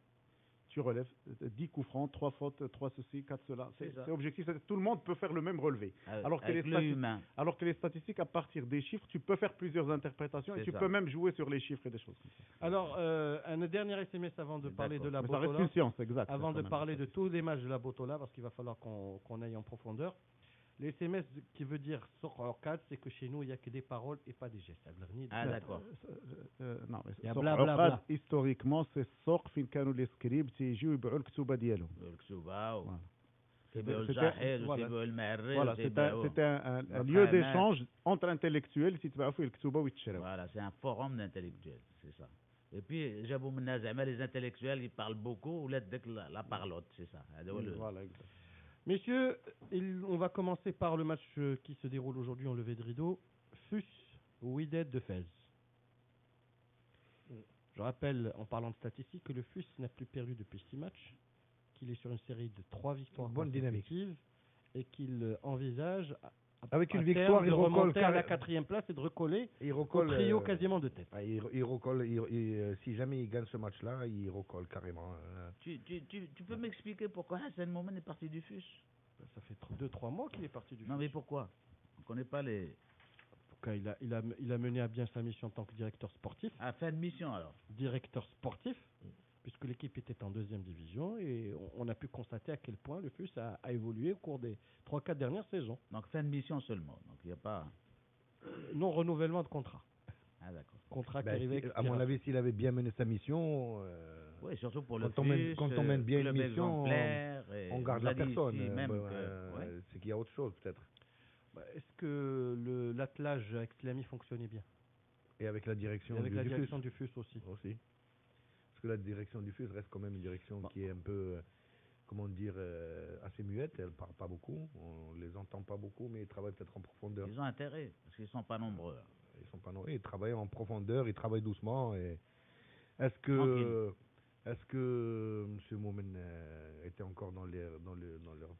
tu relèves 10 coups francs, 3 fautes, 3 ceci, 4 cela. C'est objectif, tout le monde peut faire le même relevé. Alors que les statistiques, à partir des chiffres, tu peux faire plusieurs interprétations et tu peux même jouer sur les chiffres et des choses comme ça. Alors, un dernier SMS avant de parler de la Botola. Ça reste une science, exact. Avant de parler de tous les matchs de la Botola, parce qu'il va falloir qu'on aille en profondeur. Les SMS qui veut dire sur orcade, c'est que chez nous, il n'y a que des paroles et pas des gestes. D'accord. Non, il y a blablabla. Historiquement, c'est sort fin كانوا les scribes يجيو يبيعوا الكتوبة ديالهم. Voilà, c'était un lieu d'échange entre intellectuels. Voilà, c'est un forum d'intellectuels, c'est ça. Et puis, j'avoue, les intellectuels, ils parlent beaucoup, ou la parlotte, c'est ça. Voilà, exact. Messieurs, on va commencer par le match qui se déroule aujourd'hui en levée de rideau. FUS Wydad de Fès. Je rappelle, en parlant de statistiques, que le FUS n'a plus perdu depuis 6 matchs, qu'il est sur une série de 3 victoires bonne dynamique et qu'il envisage avec une victoire, de remonter à la 4e place et de recoller au trio quasiment de tête. Il recolle, si jamais il gagne ce match-là, il recolle carrément. Tu peux m'expliquer pourquoi Hassan Mohamed est parti du FUS? Ça fait 2-3 mois qu'il est parti du FUS. Non, mais pourquoi? On ne connaît pas les... Pourquoi il a mené à bien sa mission en tant que directeur sportif. À fin de mission alors? Directeur sportif, puisque l'équipe était en 2e division et on a pu constater à quel point le FUS a évolué au cours des 3-4 dernières saisons. Donc fin de mission seulement, donc il n'y a pas... Non, renouvellement de contrat. Ah d'accord. Contrat qui arrivait... À mon avis, s'il avait bien mené sa mission... oui, surtout pour le FUS, quand on mène bien une mission, on garde la personne. C'est qu'il y a autre chose peut-être. Est-ce que l'attelage avec Slamy fonctionnait bien? Et avec la direction, du FUS aussi. Parce que la direction du FUS reste quand même une direction qui est un peu, comment dire, assez muette. Elle ne parle pas beaucoup, on les entend pas beaucoup, mais ils travaillent peut-être en profondeur. Ils ont intérêt, parce qu'ils ne sont pas nombreux. Ils sont pas nombreux, ils travaillent en profondeur, ils travaillent doucement. Et est-ce que M. Momen était encore dans leur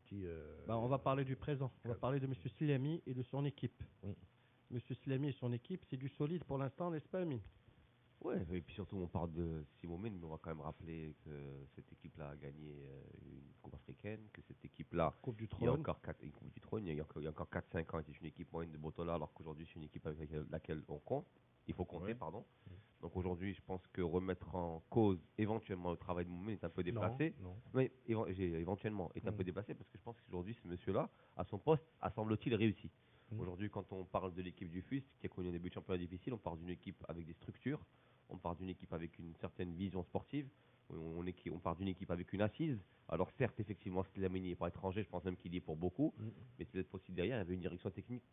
petit... On va parler du présent. On va parler de M. Slamy et de son équipe. M. Slamy et son équipe, c'est du solide pour l'instant, n'est-ce pas, Amine? Ouais, et puis surtout on parle de Simomène, mais on va quand même rappeler que cette équipe-là a gagné une Coupe africaine, que cette équipe-là, Coupe du Trône. il y a encore une Coupe du Trône, il y a encore 4-5 ans, était une équipe moyenne de Botola, alors qu'aujourd'hui c'est une équipe avec laquelle on compte. Il faut compter, pardon. Donc aujourd'hui, je pense que remettre en cause éventuellement le travail de Moumé est un peu déplacé. Non. Mais éventuellement est un peu déplacé parce que je pense qu'aujourd'hui, ce monsieur-là, à son poste, a semble-t-il réussi. Aujourd'hui, quand on parle de l'équipe du FUS, qui a connu un début de championnat difficile, on parle d'une équipe avec des structures, on parle d'une équipe avec une certaine vision sportive, on parle d'une équipe avec une assise. Alors certes, effectivement, Slimani n'est pas étranger, je pense même qu'il y est pour beaucoup, mais c'est peut-être aussi derrière, il y avait une direction technique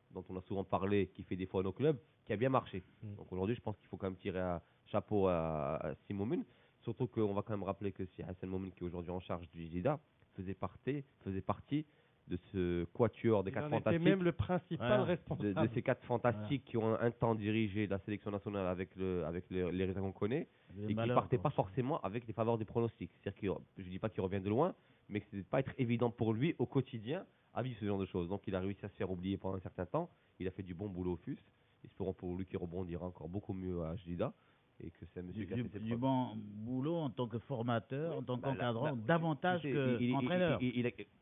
dont on a souvent parlé, qui fait des fois nos clubs, qui a bien marché. Donc aujourd'hui, je pense qu'il faut quand même tirer un chapeau à Simoun, surtout qu'on va quand même rappeler que si Hassan Momin, qui est aujourd'hui en charge du Jida, faisait partie de ce quatuor des 4 fantastiques. C'était même le principal responsable. De ces 4 fantastiques qui ont un temps dirigé la sélection nationale avec les résultats qu'on connaît, et qui ne partaient pas forcément avec les faveurs des pronostics. C'est-à-dire que je ne dis pas qu'il revient de loin, mais que ce n'est pas être évident pour lui au quotidien à vivre ce genre de choses. Donc il a réussi à se faire oublier pendant un certain temps. Il a fait du bon boulot au FUS. Espérons pour lui qu'il rebondira encore beaucoup mieux à Jida. Et que c'est un monsieur qui a fait ses du preuves. bon boulot en tant que formateur, en tant qu'encadrant, davantage qu'entraîneur.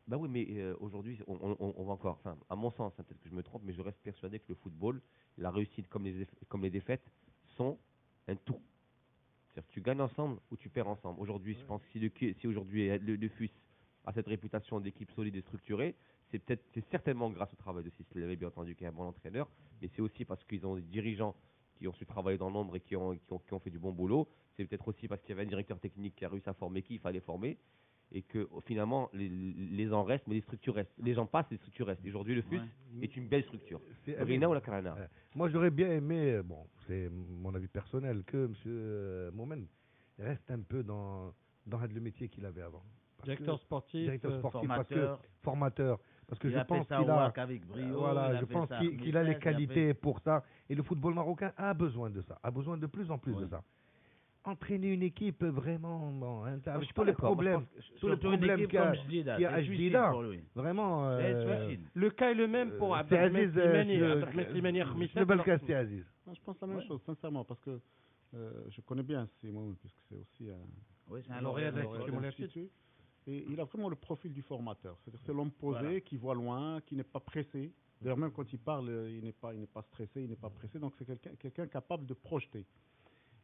Bah oui, mais aujourd'hui, on va encore, enfin, à mon sens, peut-être que je me trompe, mais je reste persuadé que le football, la réussite comme les défaites, sont un tout. C'est-à-dire que tu gagnes ensemble ou tu perds ensemble. Aujourd'hui, je pense que si aujourd'hui le FUS a cette réputation d'équipe solide et structurée, c'est certainement grâce au travail de Sisley, bien entendu, qui est un bon entraîneur, mais c'est aussi parce qu'ils ont des dirigeants qui ont su travailler dans l'ombre et qui ont fait du bon boulot. C'est peut-être aussi parce qu'il y avait un directeur technique qui a réussi à former qui il fallait former, et que finalement les gens restent, mais les structures restent. Les gens passent, les structures restent. Aujourd'hui, le FUS est une belle structure. Rina ou la Karana. Moi, j'aurais bien aimé, bon, c'est mon avis personnel, que M. Momen reste un peu dans le métier qu'il avait avant. Directeur sportif, formateur. Parce que je pense qu'il a les qualités pour ça. Et le football marocain a besoin de ça, a besoin de plus en plus de ça. Entraîner une équipe vraiment, avec tous les problèmes qu'il y a à Jida, vraiment. Le cas est le même pour Abdelhamid Slimani. Je pense la même chose, sincèrement, parce que je connais bien Simon, puisque c'est aussi un lauréat de l'Institut. Et il a vraiment le profil du formateur. C'est-à-dire c'est l'homme posé, qui voit loin, qui n'est pas pressé. D'ailleurs, même quand il parle, il n'est pas stressé, il n'est pas pressé. Donc, c'est quelqu'un capable de projeter.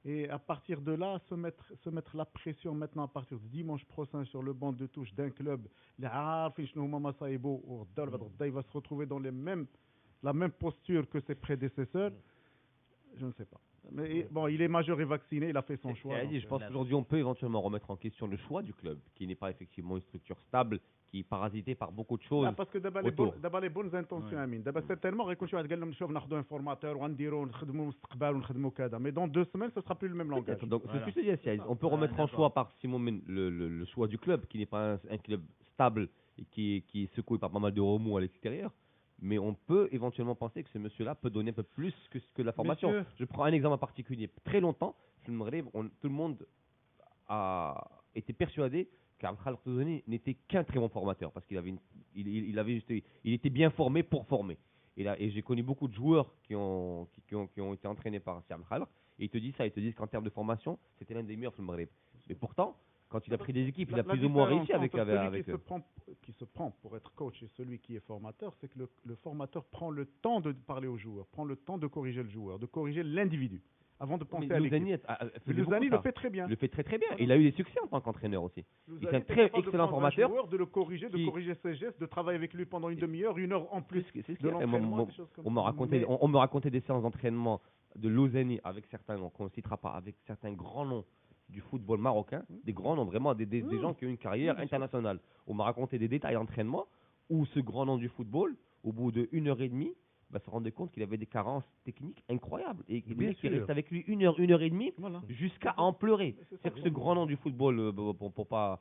Et à partir de là, se mettre la pression maintenant à partir de dimanche prochain sur le banc de touche d'un club, il va se retrouver dans la même posture que ses prédécesseurs. Je ne sais pas. Mais bon, il est majeur et vacciné, il a fait son choix. Je pense qu'aujourd'hui, on peut éventuellement remettre en question le choix du club, qui n'est pas effectivement une structure stable, qui est parasitée par beaucoup de choses. Parce que d'abord les bonnes intentions, Amine. D'abord, certainement, on va un formateur, mais dans 2 semaines, ce ne sera plus le même langage. Donc, c'est ce que je dis, on peut remettre en choix par Simon le choix du club, qui n'est pas un club stable et qui est secoué par pas mal de remous à l'extérieur. Mais on peut éventuellement penser que ce monsieur-là peut donner un peu plus que la formation. Monsieur. Je prends un exemple en particulier. Très longtemps, tout le monde a été persuadé qu'Abdelhamid Slimani n'était qu'un très bon formateur parce qu'il avait il était bien formé pour former. Et j'ai connu beaucoup de joueurs qui ont été entraînés par Abdelhamid et ils te disent qu'en termes de formation, c'était l'un des meilleurs sur le Maghreb. Mais pourtant, quand il a pris des équipes, il a plus ou moins réussi avec celui qui se prend pour être coach et celui qui est formateur, c'est que le formateur prend le temps de parler aux joueurs, prend le temps de corriger le joueur, de corriger l'individu, avant de penser à l'équipe. Louzani le fait très bien. Le fait très très bien. Il a eu des succès en tant qu'entraîneur aussi. Il est un très excellent formateur. De le corriger, de corriger ses gestes, de travailler avec lui pendant une demi-heure, 1 heure en plus. On me racontait des séances d'entraînement de Louzani avec certains, qu'on ne citera pas, avec certains grands noms du football marocain, des grands noms, vraiment des gens qui ont une carrière internationale. On m'a raconté des détails d'entraînement où ce grand nom du football, au bout de 1 heure et demie, se rendait compte qu'il avait des carences techniques incroyables. Et le Bien mec qui sûr. reste avec lui une heure et demie, Voilà. jusqu'à en pleurer. C'est ça, C'est que ce grand nom du football, pour pas...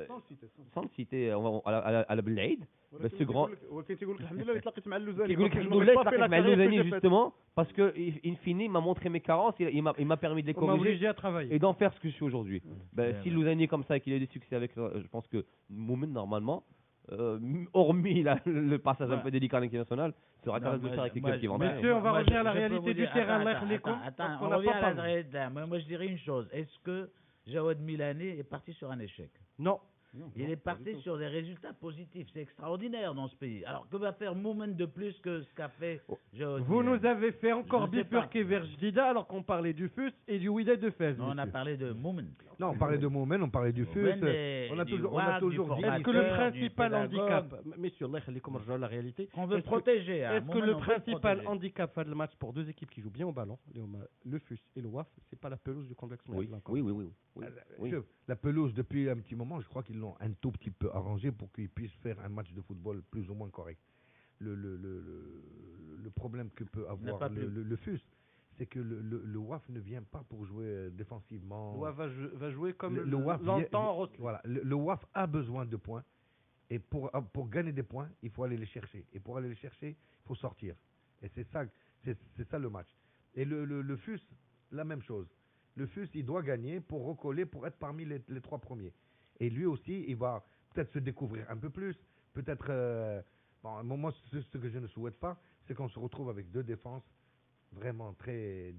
Sans le citer, sans le citer, à la Blade, ce grand... ولكن تيقول لك الحمد لله اللي تلاقيت مع اللوزاني يقول لك الحمد لله تلاقيت مع اللوزاني justement parce que in fine il m'a montré mes carences, il m'a permis de les On m'a obligé corriger à travailler. et d'en faire ce que je suis aujourd'hui. Si Louzani est comme ça et qu'il a des succès avec, je pense que Moumen normalement, hormis le passage un peu délicat en équipe nationale, sera capable de le faire avec l'équipe qui va entrer. Messieurs, on va revenir à la réalité du terrain. Attends, on revient à la réalité. Moi, je dirais une chose. Est-ce que Jawad Milani est parti sur un échec? Non. Il est parti sur des résultats positifs. C'est extraordinaire dans ce pays. Alors, que va faire Moumen de plus que ce qu'a fait Jawad Vous Milani? nous avez fait encore Je ne sais pas. bifurquer vers Jdida alors qu'on parlait du FUS et du Wydad de Fès. Non, on a parlé de Moumen. Non, on parlait de Moumen, on parlait du FUS. Moumen On a du toujours WAC, du dit. formateur, Est-ce que le du principal pédagogue. handicap, messieurs, Allah يخليكم رجعوا à la réalité, Qu'on veut est-ce que- protéger. hein. Est-ce que Moumen, le on veut le principal protéger. handicap face le match pour deux équipes qui jouent bien au ballon, le FUS et le WAF, c'est pas la pelouse du complexe Oui, Mohamed oui, oui, oui, oui, oui. La pelouse, depuis un petit moment, je crois qu'ils l'ont un tout petit peu arrangé pour qu'ils puissent faire un match de football plus ou moins correct. Le problème que peut avoir pas pu. le FUS, c'est que le WAF ne vient pas pour jouer défensivement. Le WAF va jouer comme Le WAF l'entend Rossi. Voilà, le WAF a besoin de points. Et pour gagner des points, il faut aller les chercher. Et pour aller les chercher, il faut sortir. Et c'est ça le match. Et le FUS, la même chose. Le FUS, il doit gagner pour recoller, pour être parmi les trois premiers. Et lui aussi, il va peut-être se découvrir un peu plus. Peut-être... moi, ce que je ne souhaite pas, c'est qu'on se retrouve avec deux défenses vraiment très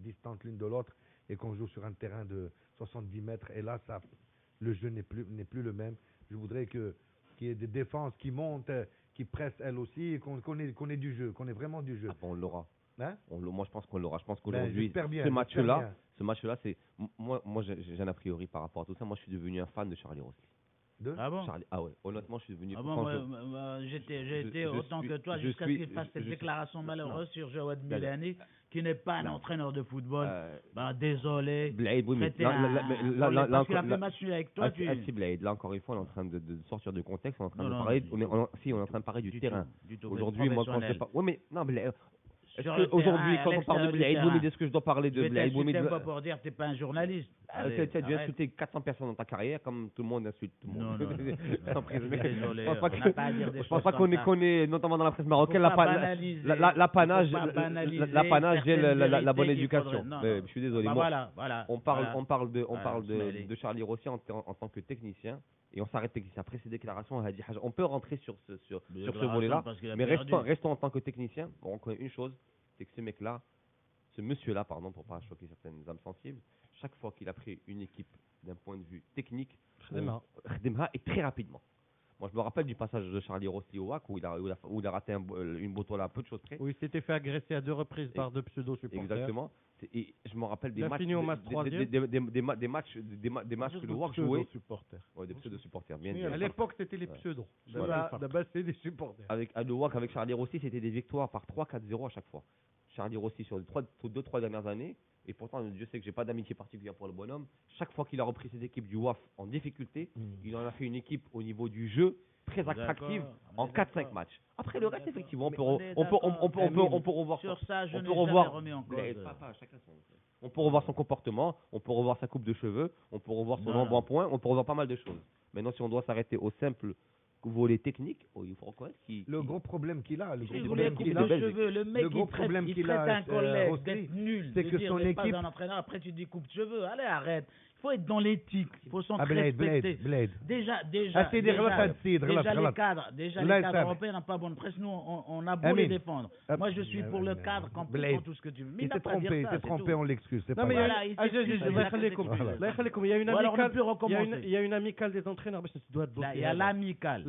distantes l'une de l'autre et qu'on joue sur un terrain de 70 mètres. Et là, le jeu n'est plus le même. Je voudrais qu'il y ait des défenses qui montent, qui pressent elles aussi, et qu'on ait du jeu, qu'on ait vraiment du jeu. On l'aura. Hein? Moi, je pense qu'on l'aura. Je pense qu'aujourd'hui, j'espère bien, ce j'espère match-là, c'est moi, j'ai un a priori par rapport à tout ça. Moi, je suis devenu un fan de Charlie Rossi. Ah bon? Ah ouais, honnêtement, je suis devenu. Ah bon, j'ai été autant que toi jusqu'à ce qu'il fasse cette déclaration malheureuse sur Jawad Milani, qui n'est pas un entraîneur de football. Désolé. Blade, oui, mais parce qu'il a fait match nul avec toi. Si Blade, là encore une fois, on est en train de sortir de contexte, on est en train de parler. On est en train de parler du terrain. Aujourd'hui, moi, quand je sais pas. Oui, mais non, Blade. Aujourd'hui, quand on parle de Blade Boumid, est-ce que je dois parler de Blade Boumid? Je vais t'insulter pour dire que tu n'es pas un journaliste. Tu as insulté 400 personnes dans ta carrière, comme tout le monde insulte tout le monde. Non. Désolé, je pense pas qu'on est, notamment dans la presse marocaine, l'apanage et la bonne éducation. Je suis désolé. On parle de Charlie Rossi en tant que technicien. Et on s'arrête technicien. Après ces déclarations, on peut rentrer sur ce volet-là, mais restons en tant que technicien. On connaît une chose, c'est que ce monsieur-là, pardon, pour pas choquer certaines âmes sensibles, chaque fois qu'il a pris une équipe d'un point de vue technique, Khdemha et très rapidement. Moi, je me rappelle du passage de Charlie Rossi au WAC où il a raté une botola à peu de choses près. Oui, il s'était fait agresser à 2 reprises par 2 pseudo-supporters. Exactement. Et je me rappelle des matchs, des matchs que le WAC jouait. Des pseudo-supporters, bien sûr. À l'époque, c'était les pseudos. D'abord, c'était des supporters. Avec le WAC, avec Charlie Rossi, c'était des victoires par 3-4-0 à chaque fois. Charlie Rossi sur les 2-3 dernières années. Et pourtant, je sais que j'ai pas d'amitié particulière pour le bonhomme. Chaque fois qu'il a repris ses équipes du WAF en difficulté, il en a fait une équipe au niveau du jeu très attractive en 4-5 matchs. Après le reste, effectivement, on peut revoir sur ça. Je on n'ai peut jamais revoir remis en cause. On peut revoir son comportement, on peut revoir sa coupe de cheveux, on peut revoir son embonpoint, on peut revoir pas mal de choses. Maintenant, si on doit s'arrêter au simple volet technique, il faut reconnaître le gros problème qu'il a, le mec il traite un collègue d'être nul, c'est que son équipe, pas un entraîneur, après tu dis coupe de cheveux, allez arrête. Il faut être dans l'éthique, il faut s'en respecter. Déjà les cadres européens n'ont pas bonne presse, nous on a beau les défendre. Moi je suis pour le cadre quand tout ce que tu veux. Il s'est trompé, on l'excuse. Non mais il y a une amicale des entraîneurs, il y a l'amicale.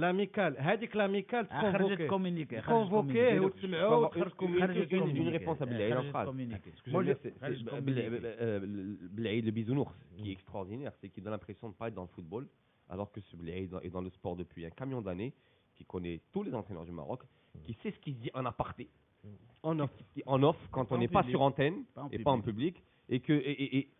هذيك l'amicale convoquée une réponse à Blade en phrase. Blade le bisounours qui est extraordinaire, c'est qu'il donne l'impression de ne pas être dans le football, alors que ce Blade est dans le sport depuis un camion d'années, qui connaît tous les entraîneurs du Maroc, qui sait ce qu'il dit en aparté, en off quand on n'est pas sur antenne et pas en public,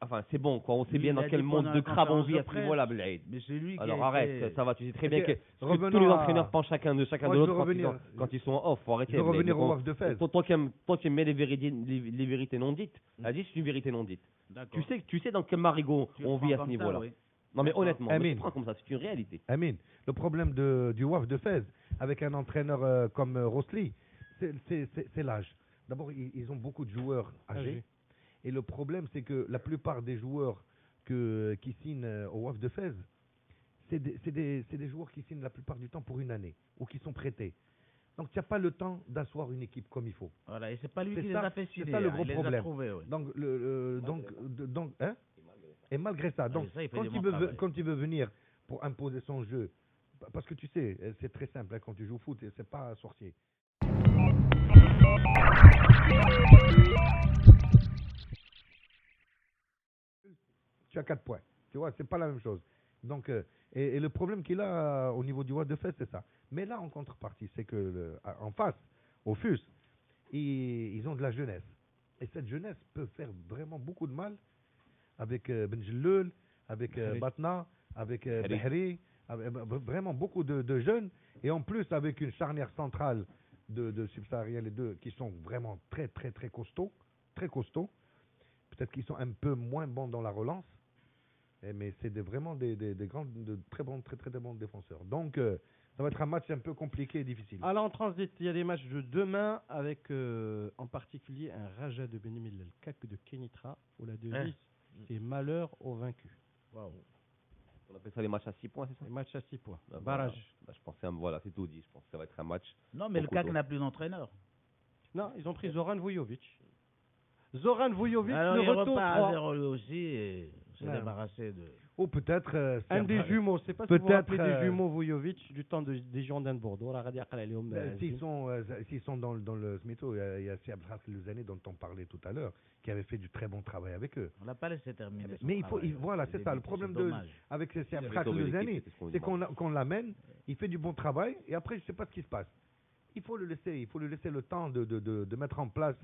enfin, c'est bon, quoi. On sait Lui, bien il dans a quel dit monde pendant de la crabe on conférence vit de à ce presse. niveau-là, Blaïd. Mais c'est lui qui Alors a arrête, été- ça va, tu sais très bien Ok, que tous revenons les à- entraîneurs pensent chacun de Moi, l'autre je veux quand revenir- quand ils sont off. Faut arrêter. Je veux Blaïd. revenir au Donc, WAF de Fès. toi qui aimes les vérités non dites, vas-y, c'est une vérité non dite. D'accord. Tu sais dans quel marigot Tu le on prends vit à ce comme ça, niveau-là. oui. Non mais D'accord. honnêtement, Amine. tu prends comme ça, c'est une réalité. Amine, le problème du WAF de Fès, avec un entraîneur comme Rosli, c'est l'âge. D'abord, ils ont beaucoup de joueurs âgés. Et le problème, c'est que la plupart des joueurs qui signent au WAF de Fès, c'est des joueurs qui signent la plupart du temps pour une année, ou qui sont prêtés. Donc, tu n'as pas le temps d'asseoir une équipe comme il faut. Voilà, et c'est pas lui C'est qui les ça- a fait signer. c'est ça le hein, gros il les a problème. trouvés, ouais. Donc, hein? Et malgré ça, donc, ça, il fait quand du il bon veut, travail. quand il veut venir pour imposer son jeu, parce que tu sais, c'est très simple, hein, quand tu joues au foot, c'est pas sorcier. Tu as 4 points. Tu vois, c'est pas la même chose. Donc, et le problème qu'il a au niveau du WAF de Fès, c'est ça. Mais là, en contrepartie, c'est que en face, au FUS, ils ont de la jeunesse. Et cette jeunesse peut faire vraiment beaucoup de mal avec Benjelloul, avec Bahri. Batna, avec Bahri. Bahri, vraiment beaucoup de jeunes. Et en plus, avec une charnière centrale de subsahariens, les deux, qui sont vraiment très, très, très costauds. Très costauds. Peut-être qu'ils sont un peu moins bons dans la relance. Mais c'est vraiment des grands, de très bons, très, très bons défenseurs. Donc, ça va être un match un peu compliqué et difficile. Alors en transit, il y a des matchs de demain avec en particulier un Raja de Benimil El Kak de Kenitra où la devise c'est malheur aux vaincus. Waouh. On appelle ça les matchs à 6 points, c'est ça? Les matchs à 6 points. Bah, Barrage. voilà. Bah, je pensais, voilà, c'est tout dit. Je pense que ça va être un match. Non, mais le beaucoup CAC d'eau. n'a plus d'entraîneur. Non, ils ont pris Zoran Vujovic. Zoran Vujovic, Alors le il retour repart à 3. 0 lui aussi et s'est Ouais. débarrassé de... Ou peut-être... Un des jumeaux, c'est pas si vous vous peut-être, rappelez des jumeaux Vujovic du temps des Girondins de Bordeaux. راه غادي يقرا عليهم S'ils sont dans le Smito, il y a Siab Louzani dont on parlait tout à l'heure, qui avait fait du très bon travail avec eux. On l'a pas laissé terminer. son Mais il faut, travail. voilà, c'est ça. Le problème dommage. avec Siab Il avait sauvé Louzani, l'équipe, c'est ce qu'on c'est demande. qu'on l'amène, il fait du bon travail, et après, je ne sais pas ce qui se passe. Il faut lui laisser le temps de mettre en place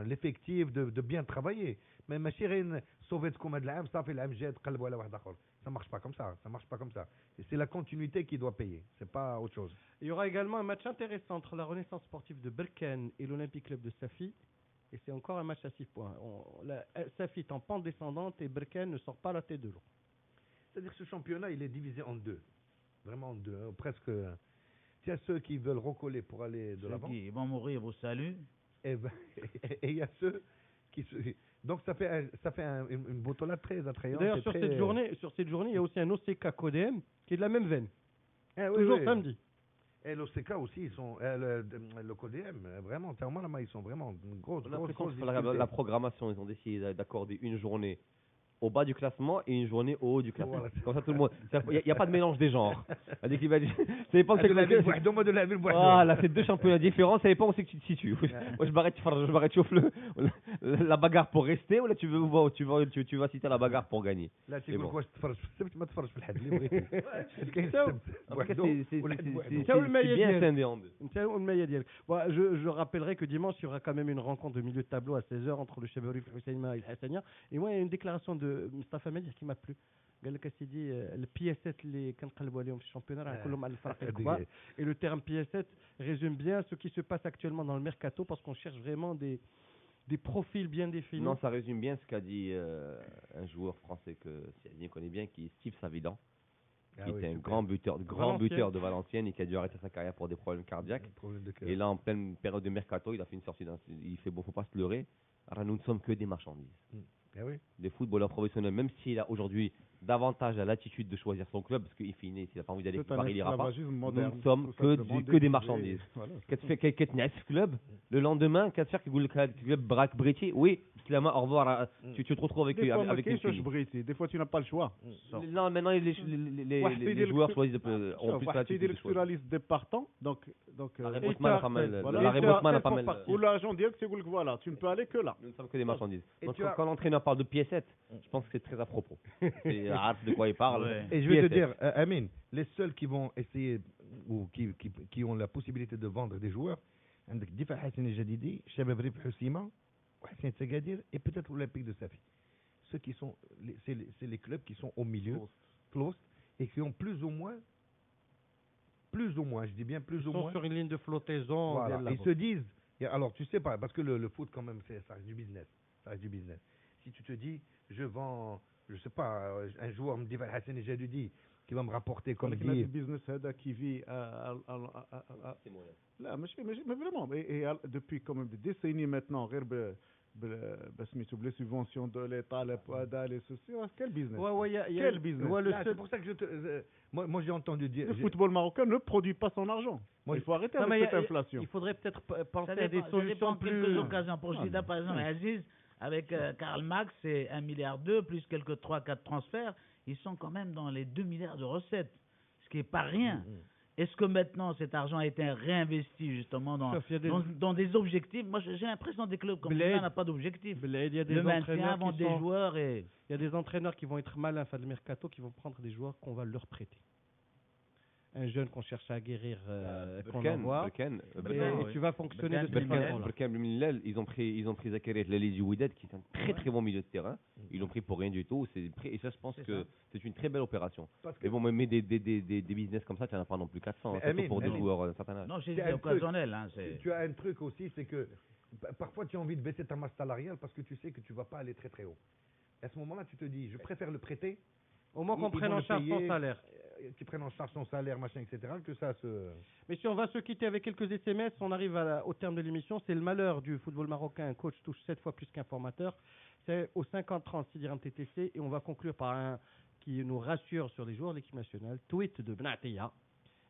l'effectif, de bien travailler. Mais ma chérie, sauver ce qu'on met de l'âme, ça fait l'âme, ça marche pas comme ça. Ça marche pas comme ça. Et c'est la continuité qui doit payer. C'est pas autre chose. Il y aura également un match intéressant entre la Renaissance sportive de Berken et l'Olympique Club de Safi. Et c'est encore un match à 6 points. Safi est en pente descendante et Berken ne sort pas la tête de l'eau. C'est-à-dire que ce championnat, il est divisé en deux. Vraiment en deux. Presque. Il y a ceux qui veulent recoller pour aller de Ceux l'avant. qui vont mourir vous saluent. Et il y a ceux qui se... Donc ça fait une botola très attrayante. D'ailleurs, et sur très- cette journée, il y a aussi un OCK Codem qui est de la même veine. Ah, oui, Toujours oui. samedi. Et l'OCK aussi, ils sont, le CODM, vraiment, tellement là-bas, ils sont vraiment une grosse, On a grosse, l'impression grosse que la difficulté. programmation, ils ont décidé d'accorder une journée au bas du classement et une journée au haut du classement. Voilà. Comme ça, tout le monde. Il n'y a pas de mélange des genres. Ça dépend Ah, de la ville Bouhdou, moi, de la ville Bouhdou. Voilà, c'est deux championnats différents, ça dépend où c'est que tu te situes. Moi, je m'arrête chauffe la bagarre pour rester ou là tu vas citer la bagarre pour gagner. لا C'est تيقول bon. لك واش تفرج في السبت ما تفرج في الحد اللي بغيتي. كاين ساو. السبت En tout cas, بوحدو c'est والحد بوحدو. Ça, c'est le bien meilleur. scindé en deux. Je rappellerai que dimanche, il y aura quand même une rencontre de milieu de tableau à 16h entre le Chebari Hussein et le Hassania. Et moi, il y a une déclaration de Mustafa Medir qui m'a plu. قال لك سيدي البياسات اللي كنقلبوا عليهم في الشامبيونات راه كلهم على الفرق الكبار. Et le terme piasset résume bien ce qui se passe actuellement dans le mercato parce qu'on cherche vraiment des profils bien définis. Non, ça résume bien ce qu'a dit un joueur français que Siadine connaît bien, qui est Steve Savidan, Ah qui oui, était un super. grand buteur de Valenciennes et qui a dû arrêter sa carrière pour des problèmes cardiaques. Problème de cœur. Et là, en pleine période de mercato, il a fait une sortie. Il fait bon, faut pas se leurrer. Alors, nous ne sommes que des marchandises. Ah oui. Des footballeurs professionnels, même s'il a aujourd'hui davantage la latitude de choisir son club, parce qu'il finit, s'il n'a pas envie d'aller C'est un Paris, il n'ira pas. esclavagisme Nous moderne, ne sommes tout que simplement des déguisé, marchandises. voilà. Qu'est-ce que club le lendemain, qu'est-ce que tu fais le club Braque Briti? Oui, finalement, au revoir, tu te retrouves avec Des fois, avec ما une كاينش fille. بريتي. Des fois, tu n'as pas le choix. Non, maintenant, les joueurs choisissent ont plus واحد latitude تيدير de لك choix. sur la liste des partants. Donc, La euh, Rebotman a pas mal. voilà. La Rebotman a pas mal. ou l'agent direct, c'est que voilà, tu ne peux aller que là. Nous ne sommes que des marchandises. Et Donc, tu as- quand l'entraîneur parle de piécettes, je pense que c'est très à propos. C'est Arf de quoi il parle. Ouais. Et je vais te Piécettes. dire, Amine, les seuls qui vont essayer ou qui ont la possibilité de vendre des joueurs, عندك دفاع حسن الجديدي, شباب ربح حسيمة, Saint Agadir et peut-être l'Olympique de Safi. Ceux qui sont, c'est les clubs qui sont au milieu, close, et qui ont plus ou moins, je dis bien plus ou moins. Ils sont sur une ligne de flottaison. Voilà. Ils se disent, alors tu sais pas, parce que le foot quand même, ça reste du business. Ça reste du business. Si tu te dis, je vends, je sais pas, un joueur me dit, Hassan Jadoudi, qui va me rapporter comme dit. Le business qui vit là, mais vraiment, et depuis quand même des décennies maintenant, les subventions de l'État, les PADA, les ceci, quel business? Quel business? C'est pour ça que moi j'ai entendu dire. Le football marocain ne produit pas son argent. Il faut arrêter avec cette inflation. Il faudrait peut-être penser à des Ça solutions dépend plus. quelques occasions. Pour Jida, par exemple, Aziz, avec Karl Marx, c'est 1,2 milliard plus quelques 3-4 transferts. Ils sont quand même dans les 2 milliards de recettes, ce qui n'est pas rien. Est-ce que maintenant cet argent a été réinvesti justement dans des objectifs? Moi j'ai l'impression que des clubs comme ça n'ont pas d'objectif. Le maintien, vendre des joueurs et... Il y a des entraîneurs qui vont être malins fin de mercato, qui vont prendre des joueurs qu'on va leur prêter. Un jeune qu'on cherche à guérir, qu'on envoie, et tu vas fonctionner de cette façon-là. Ils ont pris Zakaria Lali du Wydad, qui est un très très bon milieu de terrain. Ils l'ont pris pour rien du tout. Et ça, je pense que c'est une très belle opération. Mais bon, mais des business comme ça, tu n'en as pas non plus 400, surtout pour des joueurs d'un certain âge. Non, c'est occasionnel. Tu as un truc aussi, c'est que parfois tu as envie de baisser ta masse salariale parce que tu sais que tu ne vas pas aller très très haut. À ce moment-là, tu te dis, je préfère le prêter. Au moins qu'on prenne en charge son salaire. Qui prennent en charge son salaire, machin, etc. Que ça se... Mais si on va se quitter avec quelques SMS, on arrive au terme de l'émission. C'est le malheur du football marocain. Un coach touche 7 fois plus qu'un formateur. C'est au 50-30 Sidiram TTC. Et on va conclure par un qui nous rassure sur les joueurs de l'équipe nationale. Tweet de Benatia.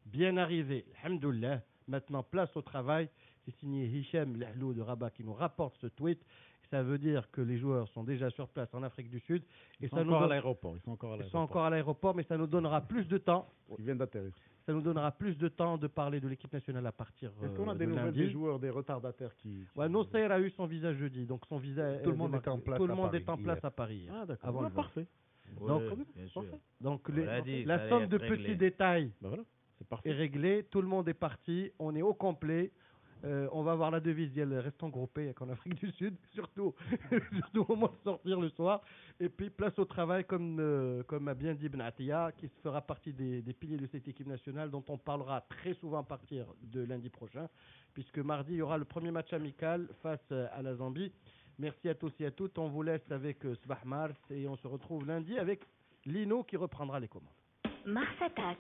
Bien arrivé, alhamdoulilah. Maintenant, place au travail. C'est signé Hicham Lahlou de Rabat qui nous rapporte ce tweet. Ça veut dire que les joueurs sont déjà sur place en Afrique du Sud. Ils sont encore à l'aéroport. Ils sont encore à l'aéroport, mais ça nous donnera plus de temps. Ils viennent d'atterrir. Ça nous donnera plus de temps de parler de l'équipe nationale à partir de lundi. Est-ce qu'on a des nouvelles des joueurs, des retardataires qui... Ouais, Nosser a eu son visa jeudi, donc son visa... Tout le monde est en place Tout le monde est en place à Paris. Ah d'accord, parfait. Donc la somme de petits détails est réglée. Tout le monde est parti. On est au complet. On va avoir la devise, restons groupés en Afrique du Sud, surtout au moment de sortir le soir. Et puis place au travail, comme a bien dit Benatia, qui fera partie des piliers de cette équipe nationale dont on parlera très souvent à partir de lundi prochain, puisque mardi, il y aura le premier match amical face à la Zambie. Merci à tous et à toutes. On vous laisse avec Sbah Mars et on se retrouve lundi avec Lino qui reprendra les commandes. Mars Attack.